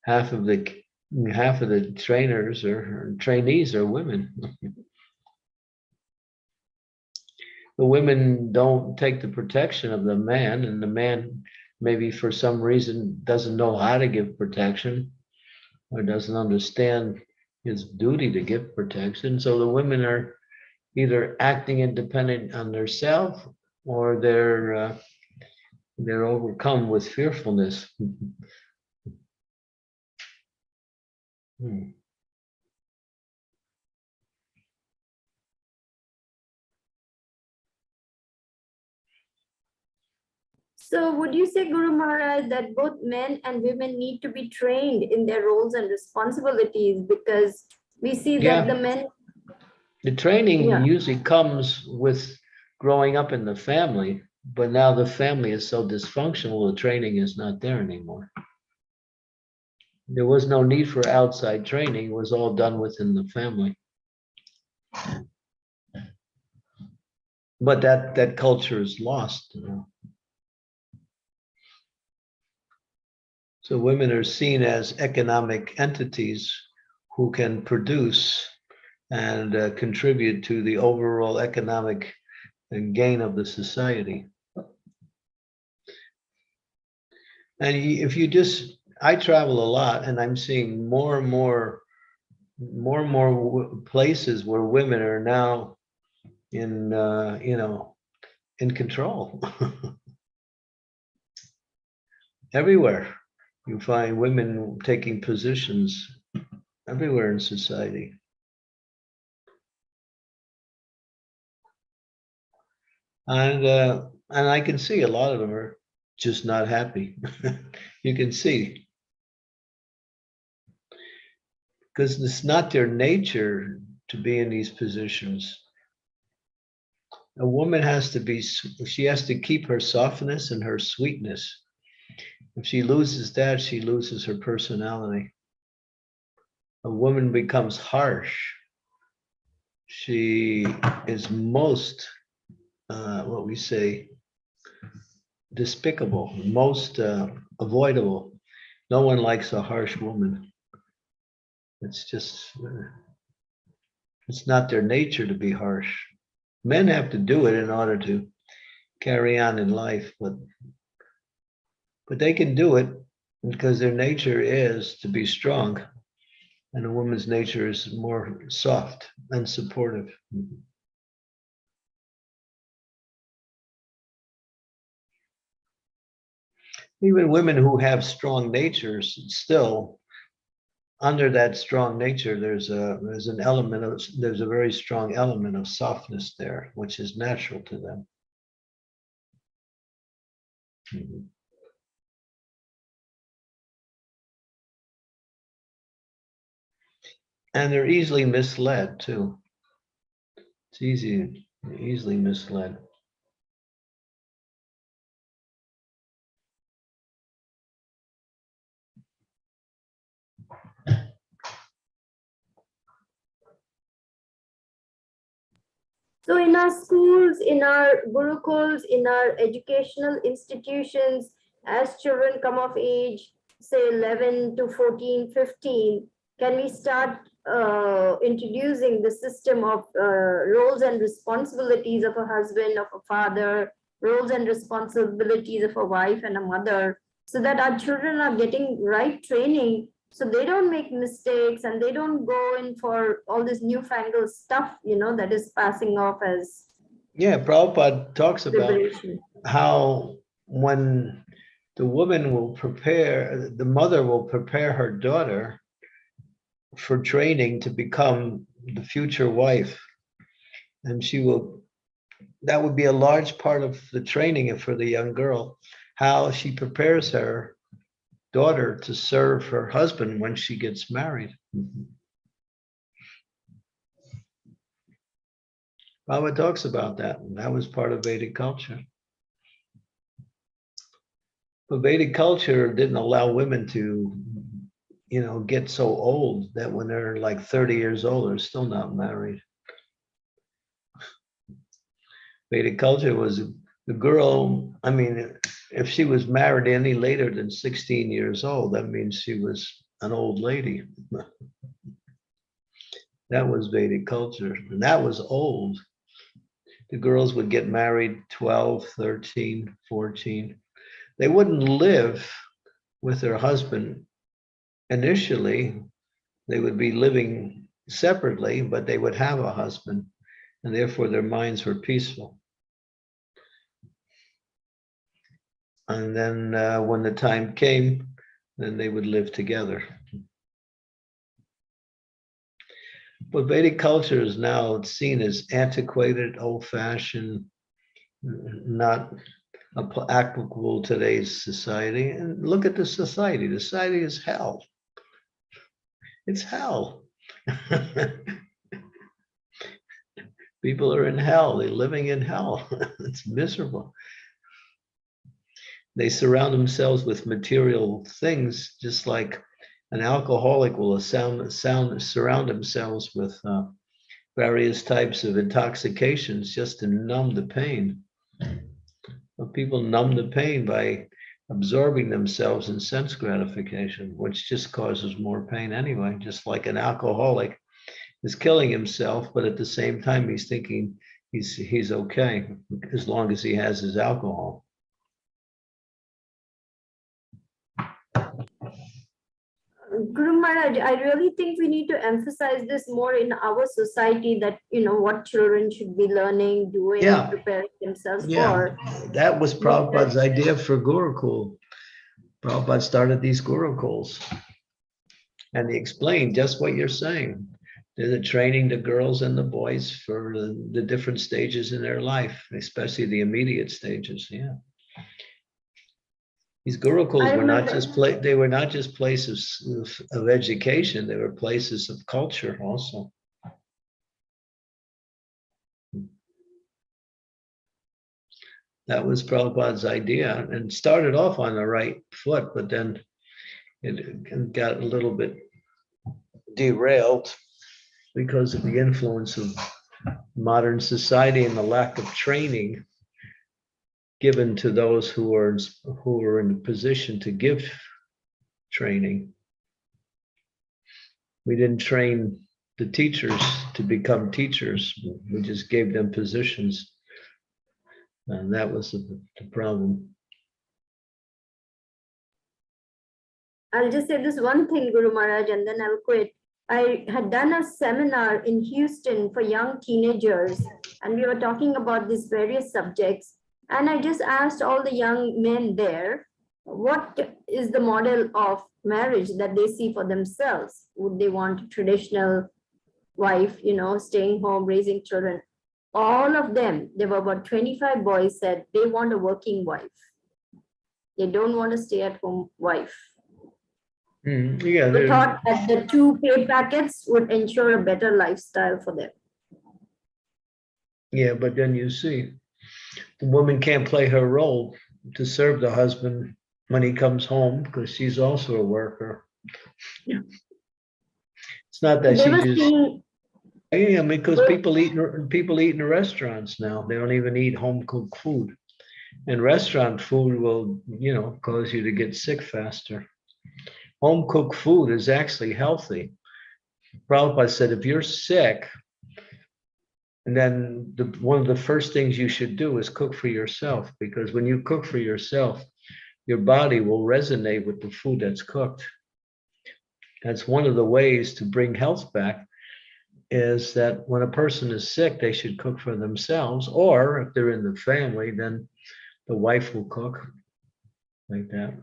S2: half of the trainers or trainees are women. The women don't take the protection of the man, and the man maybe for some reason doesn't know how to give protection or doesn't understand his duty to give protection. So the women are either acting independent on themselves or they're overcome with fearfulness.
S4: So would you say, Guru Maharaj, that both men and women need to be trained in their roles and responsibilities? Because we see that the men...
S2: The training usually comes with growing up in the family, but now the family is so dysfunctional, the training is not there anymore. There was no need for outside training. It was all done within the family. But that culture is lost. So women are seen as economic entities who can produce and contribute to the overall economic gain of the society. And if you I travel a lot, and I'm seeing more and more more and more places where women are now in, in control. Everywhere you find women taking positions, everywhere in society. And I can see a lot of them are just not happy. You can see, because it's not their nature to be in these positions. A woman has to be, she has to keep her softness and her sweetness. If she loses that, she loses her personality. A woman becomes harsh. She is most, what we say, despicable, most avoidable. No one likes a harsh woman. It's just, it's not their nature to be harsh. Men have to do it in order to carry on in life, but they can do it because their nature is to be strong, and a woman's nature is more soft and supportive. Even women who have strong natures, still under that strong nature, there's a very strong element of softness there, which is natural to them. And they're easily misled too. It's easily misled.
S4: So in our schools, in our gurukuls, in our educational institutions, as children come of age, say 11 to 14, 15, can we start introducing the system of roles and responsibilities of a husband, of a father, roles and responsibilities of a wife and a mother, so that our children are getting right training, so they don't make mistakes and they don't go in for all this newfangled stuff, that is passing off as
S2: Prabhupada talks about
S4: liberation.
S2: how when the woman will prepare, the mother will prepare her daughter for training to become the future wife. And that would be a large part of the training for the young girl, how she prepares her daughter to serve her husband when she gets married. Baba talks about that, and that was part of Vedic culture. But Vedic culture didn't allow women to, get so old that when they're like 30 years old, they're still not married. Vedic culture was the girl, if she was married any later than 16 years old, that means she was an old lady. That was Vedic culture, and that was old. The girls would get married 12, 13, 14. They wouldn't live with their husband initially. They would be living separately, but they would have a husband, and therefore their minds were peaceful. And then when the time came, then they would live together. But Vedic culture is now seen as antiquated, old-fashioned, not applicable to today's society. And look at the society. The society is hell. It's hell. People are in hell. They're living in hell. It's miserable. They surround themselves with material things, just like an alcoholic will surround themselves with various types of intoxications just to numb the pain. But people numb the pain by absorbing themselves in sense gratification, which just causes more pain anyway. Just like an alcoholic is killing himself, but at the same time he's thinking he's okay as long as he has his alcohol.
S4: Guru Maharaj, I really think we need to emphasize this more in our society, that, what children should be learning, doing,
S2: Yeah.
S4: preparing themselves
S2: Yeah,
S4: for.
S2: that was Prabhupada's idea for Gurukul. Prabhupada started these Gurukuls. And he explained just what you're saying. They're training the girls and the boys for the different stages in their life, especially the immediate stages. Yeah. These Gurukuls were not just they were not just places of education, they were places of culture also. That was Prabhupada's idea, and started off on the right foot, but then it got a little bit derailed because of the influence of modern society and the lack of training given to those who are in a position to give training. We didn't train the teachers to become teachers. We just gave them positions. And that was the problem.
S4: I'll just say this one thing, Guru Maharaj, and then I'll quit. I had done a seminar in Houston for young teenagers, and we were talking about these various subjects. And I just asked all the young men there, what is the model of marriage that they see for themselves? Would they want a traditional wife, staying home, raising children? All of them, there were about 25 boys, said they want a working wife. They don't want a stay-at-home wife.
S2: Yeah,
S4: they thought that the 2 pay packets would ensure a better lifestyle for them.
S2: Yeah, but then you see, the woman can't play her role to serve the husband when he comes home because she's also a worker. Yeah. It's not that she just. Yeah, because people eat in the restaurants now. They don't even eat home cooked food, and restaurant food will, cause you to get sick faster. Home cooked food is actually healthy. Prabhupada said, if you're sick, and then one of the first things you should do is cook for yourself, because when you cook for yourself, your body will resonate with the food that's cooked. That's one of the ways to bring health back, is that when a person is sick, they should cook for themselves, or if they're in the family, then the wife will cook like that.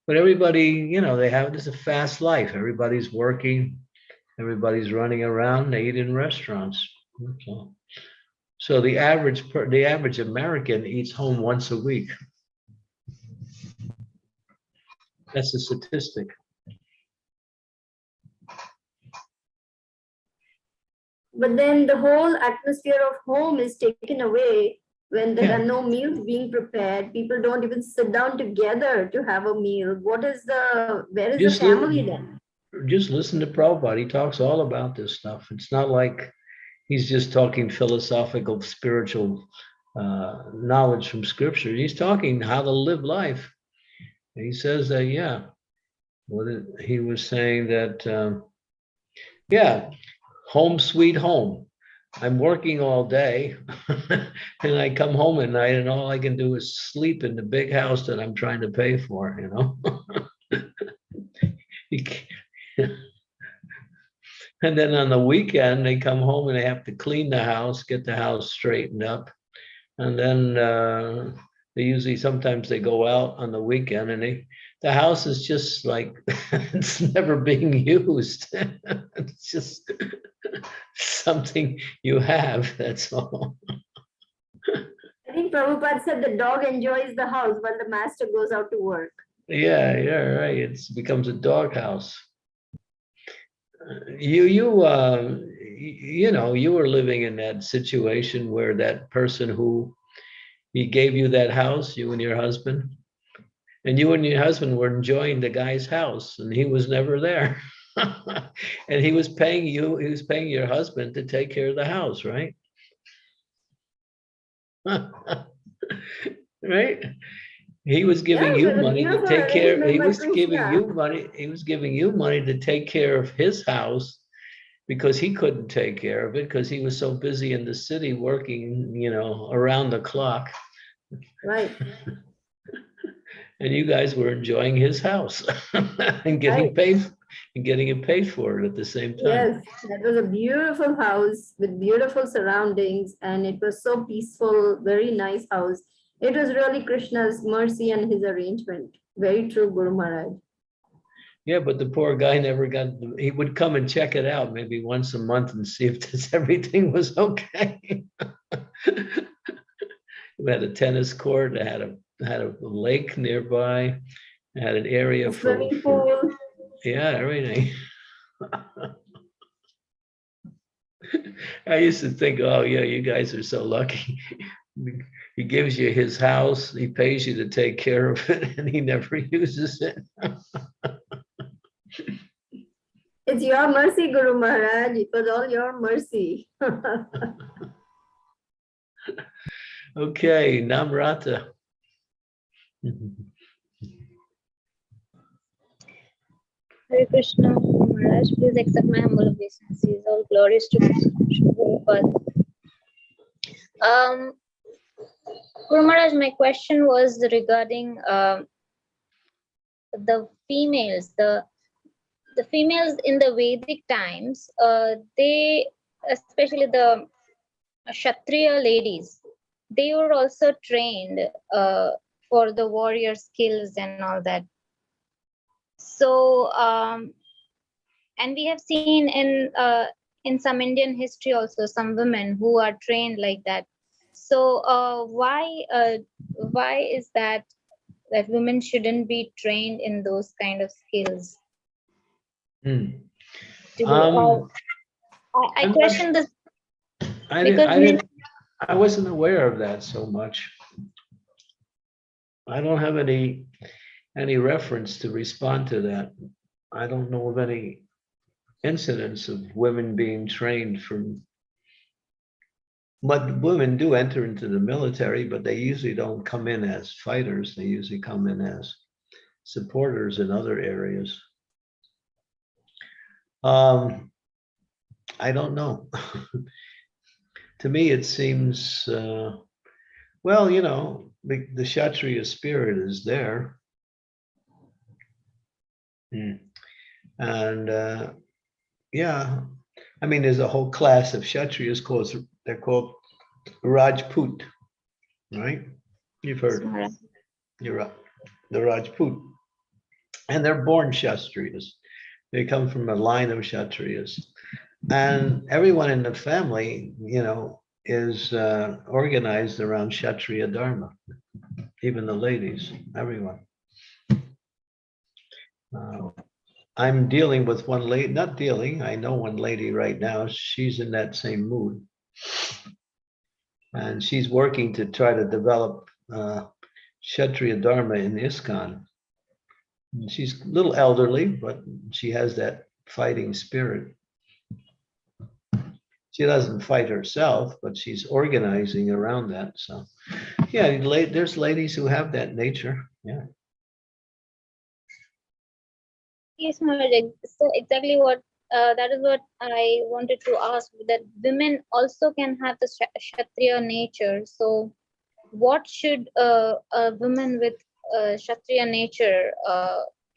S2: But everybody, they have this a fast life. Everybody's working, everybody's running around, they eat in restaurants. So the average American eats home once a week. That's a statistic.
S4: But then the whole atmosphere of home is taken away when there are no meals being prepared. People don't even sit down together to have a meal. Where is the family then?
S2: Just listen to Prabhupada. He talks all about this stuff. It's not like he's just talking philosophical, spiritual knowledge from scripture. He's talking how to live life. And he says that, he was saying that, home sweet home. I'm working all day and I come home at night and all I can do is sleep in the big house that I'm trying to pay for, And then on the weekend, they come home and they have to clean the house, get the house straightened up. And then sometimes they go out on the weekend and the house is just like, it's never being used. It's just something you have, that's all.
S4: I think Prabhupada said the dog enjoys the house while the master goes out to work.
S2: Yeah, right. It becomes a doghouse. You were living in that situation where that person who he gave you that house, you and your husband, and you and your husband were enjoying the guy's house, and he was never there. And he was paying your husband to take care of the house, right? Right? He was giving you money to take care. He was giving you money to take care of his house because he couldn't take care of it because he was so busy in the city working, around the clock.
S4: Right.
S2: And you guys were enjoying his house and getting paid and getting it paid for it at the same time.
S4: Yes, that was a beautiful house with beautiful surroundings, and it was so peaceful, very nice house. It was really Krishna's mercy and his arrangement. Very true, Guru Maharaj.
S2: Yeah, but the poor guy never got, he would come and check it out maybe once a month and see if everything was okay. We had a tennis court, it had a lake nearby, it had an area
S4: A swimming pool.
S2: yeah, everything. I used to think, oh yeah, you guys are so lucky. He gives you his house, he pays you to take care of it, and he never uses it.
S4: It's your mercy, Guru Maharaj. It was all your mercy.
S2: Okay, Namrata.
S6: Hare Krishna, Maharaj. Please accept my humble obeisances. All glories to Prabhupada. Guru Maharaj, my question was regarding the females. The females in the Vedic times, they, especially the Kshatriya ladies, they were also trained for the warrior skills and all that. So, and we have seen in some Indian history also some women who are trained like that. So, why is that women shouldn't be trained in those kind of skills? I question this because
S2: I wasn't aware of that so much. I don't have any reference to respond to that. I don't know of any incidents of women being trained from. But women do enter into the military, but they usually don't come in as fighters. They usually come in as supporters in other areas. I don't know. To me, it seems, well, you know, the Kshatriya spirit is there. And yeah, I mean, there's a whole class of Kshatriyas called, they're called Rajput, right? You've heard of the Rajput. And they're born Kshatriyas. They come from a line of Kshatriyas. And everyone in the family, you know, is organized around Kshatriya Dharma, even the ladies, everyone. I'm dealing with one lady, not dealing, I know one lady right now, she's in that same mood. And she's working to try to develop Kshatriya Dharma in ISKCON. And she's a little elderly, but she has that fighting spirit. She doesn't fight herself, but she's organizing around that. So yeah, there's ladies who have that nature, yeah.
S6: Yes, Maharaj. So exactly what that is what I wanted to ask, that women also can have the Kshatriya nature. So what should a woman with Kshatriya nature,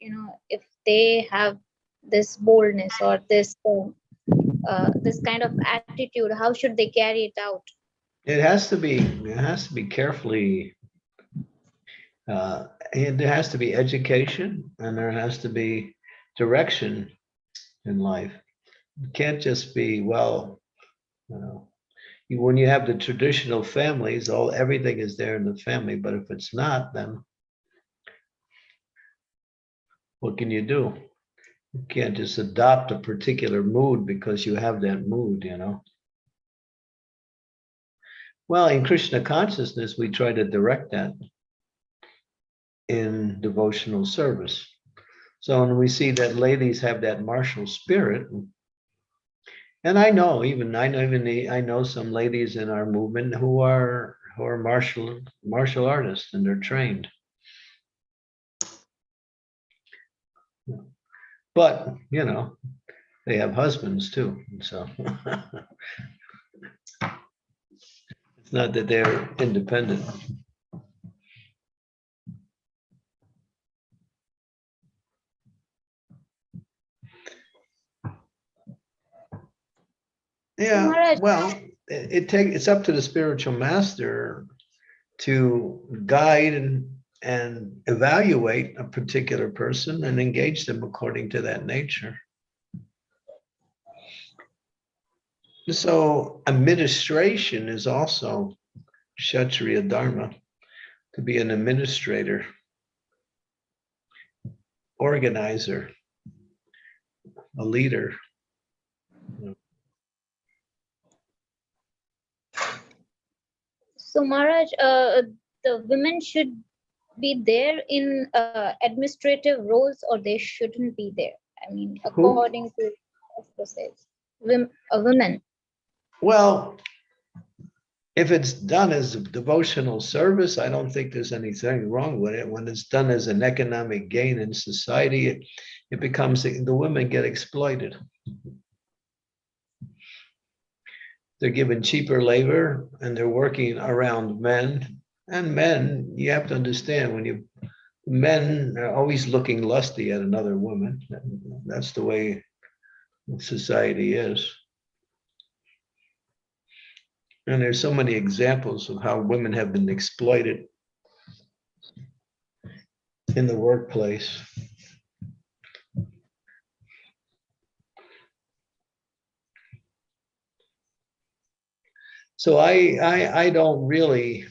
S6: you know, if they have this boldness or this this kind of attitude, how should they carry it out?
S2: It has to be carefully, and there has to be education, and there has to be direction in life. It can't just be, well, you know, when you have the traditional families, everything is there in the family, but if it's not, then what can you do? You can't just adopt a particular mood because you have that mood, you know. Well, in Krishna consciousness, we try to direct that in devotional service. So when we see that ladies have that martial spirit, and I know some ladies in our movement who are martial artists, and they're trained. But you know, they have husbands too, so it's not that they're independent. Yeah,
S6: Maharaj,
S2: well, it's up to the spiritual master to guide and evaluate a particular person and engage them according to that nature. So administration is also Kshatriya Dharma, to be an administrator, organizer, a leader.
S6: so Maharaj, the women should be there in administrative roles, or they shouldn't be there. I mean,
S2: Who?
S6: according to process, women.
S2: Well, if it's done as a devotional service, I don't think there's anything wrong with it. When it's done as an economic gain in society, it becomes the women get exploited. They're given cheaper labor and they're working around men. And men, you have to understand, when men are always looking lusty at another woman. That's the way society is. And there's so many examples of how women have been exploited in the workplace. So I don't really,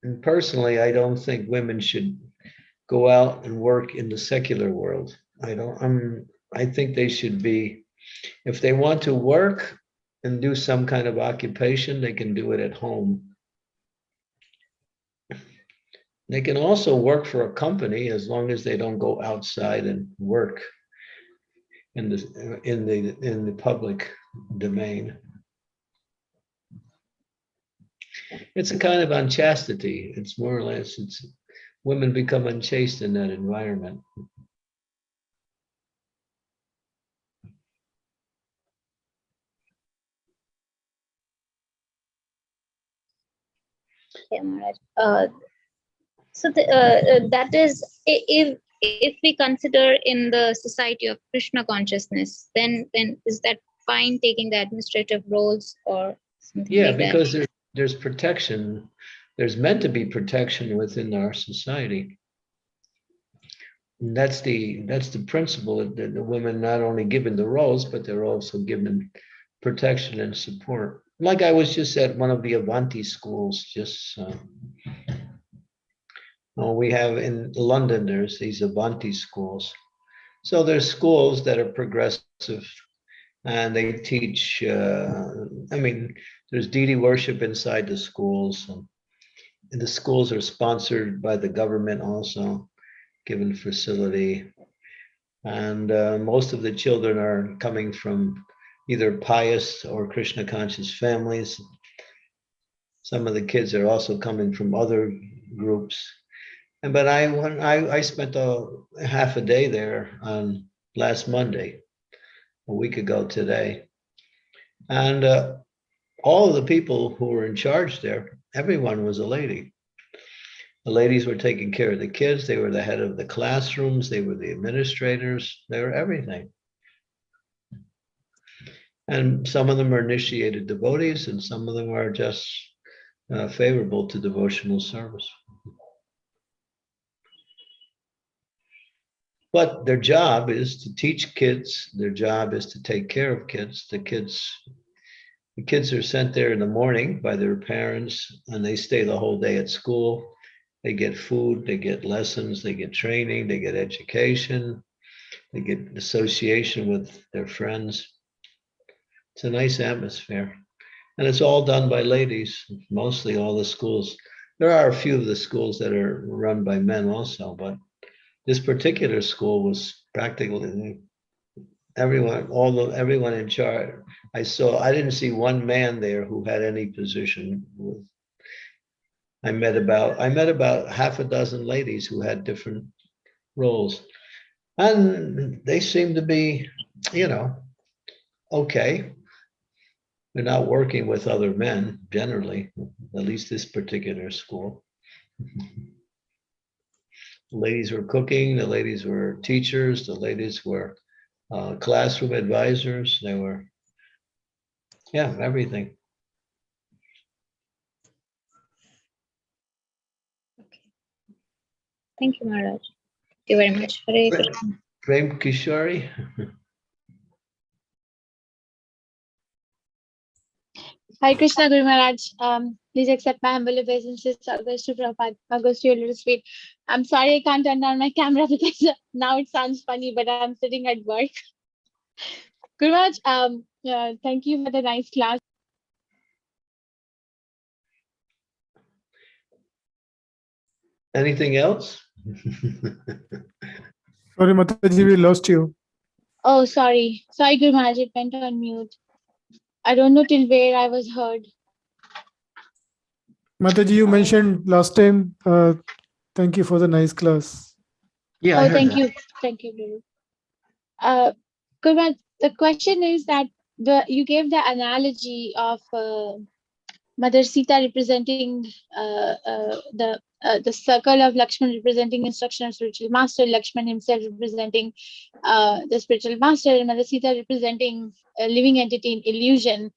S2: and personally, I don't think women should go out and work in the secular world. I think they should be, if they want to work and do some kind of occupation, they can do it at home. They can also work for a company as long as they don't go outside and work in the public domain. It's a kind of unchastity. It's more or less, it's women become unchaste in that environment.
S6: Okay, Maharaj. So that is, if we consider in the society of Krishna consciousness, then is that fine taking the administrative roles or something
S2: Yeah,
S6: like that?
S2: because there's protection. There's meant to be protection within our society. And that's the principle, that the women not only given the roles, but they're also given protection and support. Like I was just at one of the Avanti schools, we have in London, there's these Avanti schools. So there's schools that are progressive and they teach, there's deity worship inside the schools. And the schools are sponsored by the government also, given facility. And most of the children are coming from either pious or Krishna conscious families. Some of the kids are also coming from other groups. But I spent a half a day there on last Monday, a week ago today. And all of the people who were in charge there, everyone was a lady. The ladies were taking care of the kids. They were the head of the classrooms. They were the administrators. They were everything. And some of them are initiated devotees, and some of them are just favorable to devotional service. But their job is to teach kids. Their job is to take care of kids. The kids are sent there in the morning by their parents, and they stay the whole day at school. They get food, they get lessons, they get training, they get education, they get association with their friends. It's a nice atmosphere. And it's all done by ladies, mostly all the schools. There are a few of the schools that are run by men also, but this particular school was practically everyone in charge. I didn't see one man there who had any position. I met about half a dozen ladies who had different roles, and they seem to be, okay. They're not working with other men generally, at least this particular school. The ladies were cooking, the ladies were teachers, the ladies were classroom advisors. They were Yeah, everything.
S6: Okay. Thank you, Maharaj. Thank you very much. Hare Krishna.
S2: Prem Kishori.
S7: Hare Krishna Guru Maharaj. Please accept my humble obeisances. All goes to Prabhupada. All goes to your little sweet. I'm sorry I can't turn on my camera because now it sounds funny, but I'm sitting at work. Guru Maharaj, thank you for the nice class.
S2: Anything else?
S1: Sorry, Mataji, we lost you.
S7: Oh, sorry. Sorry, Guru Maharaj, it went on mute. I don't know till where I was heard.
S1: Mataji, you mentioned last time, thank you for the nice class.
S2: Yeah, I
S7: Oh,
S2: heard
S7: thank
S2: that.
S7: you. Thank you, Guru. Guru Maharaj, the question is that you gave the analogy of Mother Sita representing the circle of Lakshman representing instruction of spiritual master, Lakshman himself representing the spiritual master, and Mother Sita representing a living entity in illusion.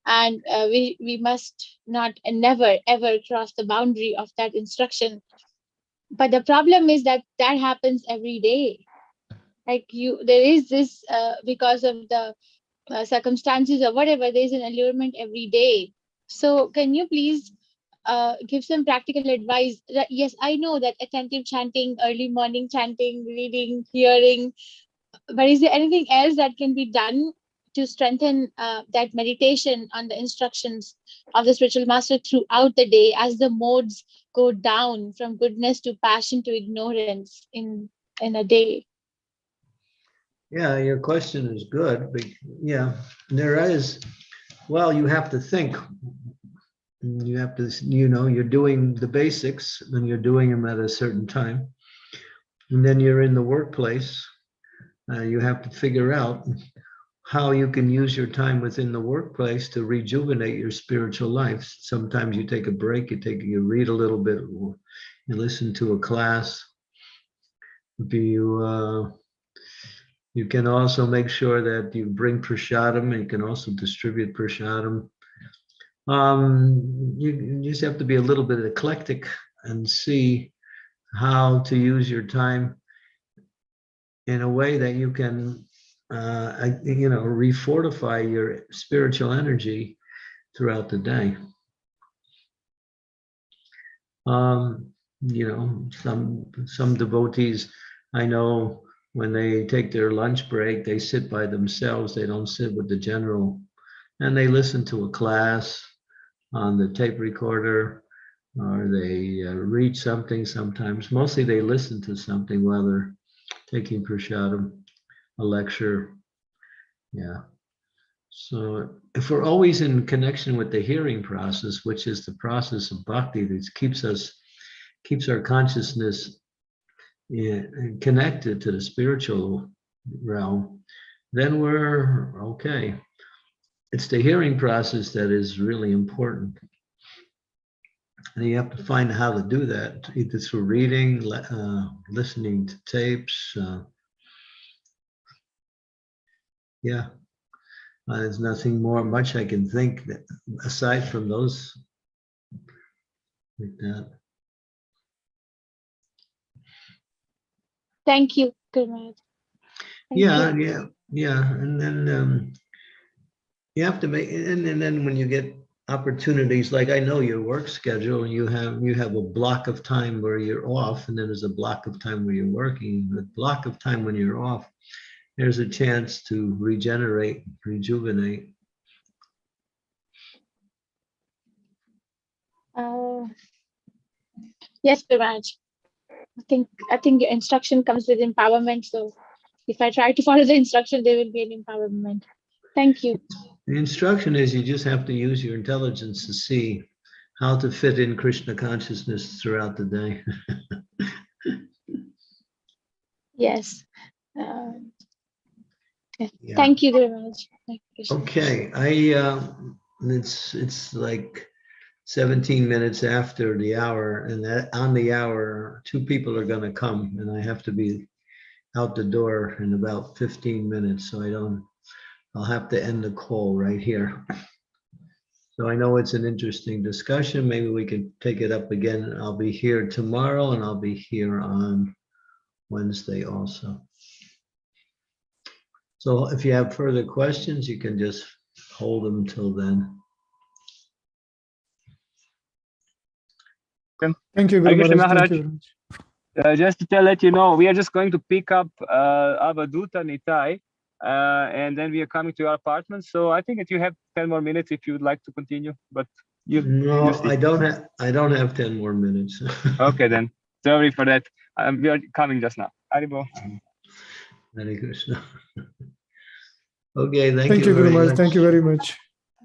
S7: And we must not and never ever cross the boundary of that instruction. But the problem is that that happens every day. Like there is this because of the circumstances or whatever, there's an allurement every day. So can you please give some practical advice? Yes, I know that attentive chanting, early morning chanting, reading, hearing, but is there anything else that can be done to strengthen that meditation on the instructions of the spiritual master throughout the day as the modes go down from goodness to passion to ignorance in a day?
S2: Yeah, your question is good, but yeah, there is, well, you have to think. You have to, you're doing the basics and you're doing them at a certain time. And then you're in the workplace. You have to figure out how you can use your time within the workplace to rejuvenate your spiritual life. Sometimes you take a break, you read a little bit, or you listen to a class. You can also make sure that you bring prasadam, and you can also distribute prasadam. You just have to be a little bit eclectic and see how to use your time in a way that you can, refortify your spiritual energy throughout the day. Some devotees I know, when they take their lunch break, they sit by themselves. They don't sit with the general, and they listen to a class on the tape recorder, or they read something sometimes. Mostly they listen to something while they're taking prasadam, a lecture. Yeah. So if we're always in connection with the hearing process, which is the process of bhakti that keeps our consciousness connected to the spiritual realm, then we're okay. It's the hearing process that is really important. And you have to find how to do that, either through reading, listening to tapes. There's nothing much I can think that, aside from those, like that.
S7: Thank you, Guru Maharaj. Thank you.
S2: Yeah. And then you have to make, and then when you get opportunities, like I know your work schedule, and you have a block of time where you're off, and then there's a block of time where you're working. The block of time when you're off, there's a chance to regenerate, rejuvenate.
S7: Yes, Guru Maharaj. I think your instruction comes with empowerment. So if I try to follow the instruction, there will be an empowerment. Thank you.
S2: The instruction is you just have to use your intelligence to see how to fit in Krishna consciousness throughout the day.
S7: Yes.
S2: Yeah.
S7: Thank you very much.
S2: Okay, it's like 17 minutes after the hour, and that on the hour, 2 people are going to come, and I have to be out the door in about 15 minutes, so I'll have to end the call right here. So I know it's an interesting discussion. Maybe we can take it up again. I'll be here tomorrow and I'll be here on Wednesday also. So if you have further questions, you can just hold them till then.
S1: Thank you, Guru
S8: Hare Krishna
S1: Maharaj. Thank
S8: Maharaj.
S1: you very much.
S8: Just to let you know, we are just going to pick up Avaduta Nitai, and then we are coming to your apartment. So I think that you have 10 more minutes if you would like to continue, but
S2: No,
S8: see.
S2: I don't have 10 more minutes.
S8: Okay, then. Sorry for that. We are coming just now. Haribo.
S2: Hare Krishna. Okay,
S1: Thank you, Guru Maharaj. Thank you very much.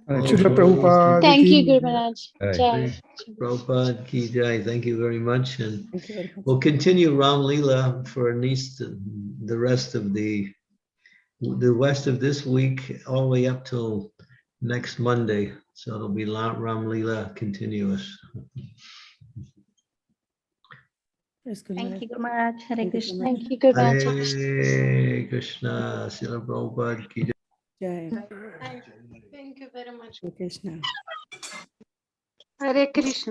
S1: Srila Prabhupada
S7: Thank
S1: ki
S7: you, Guru Maharaj.
S3: Right.
S7: Jai.
S2: Prabhupada ki jai. Thank you very much. And
S9: Thank you very much.
S2: we'll continue Ram Leela for at least the rest of the rest of this week, all the way up till next Monday. So it'll be Ram Leela continuous.
S9: Yes, Guru
S6: Thank
S9: Maharaj.
S6: you, Guru Maharaj. Hare
S9: Thank you so
S6: Krishna.
S9: much.
S7: Thank you, Guru Maharaj.
S2: Hare Krishna, Srila Prabhupada ki jai.
S9: Jai.
S10: Thank you very much.
S9: Hare Krishna.
S10: Hare Krishna.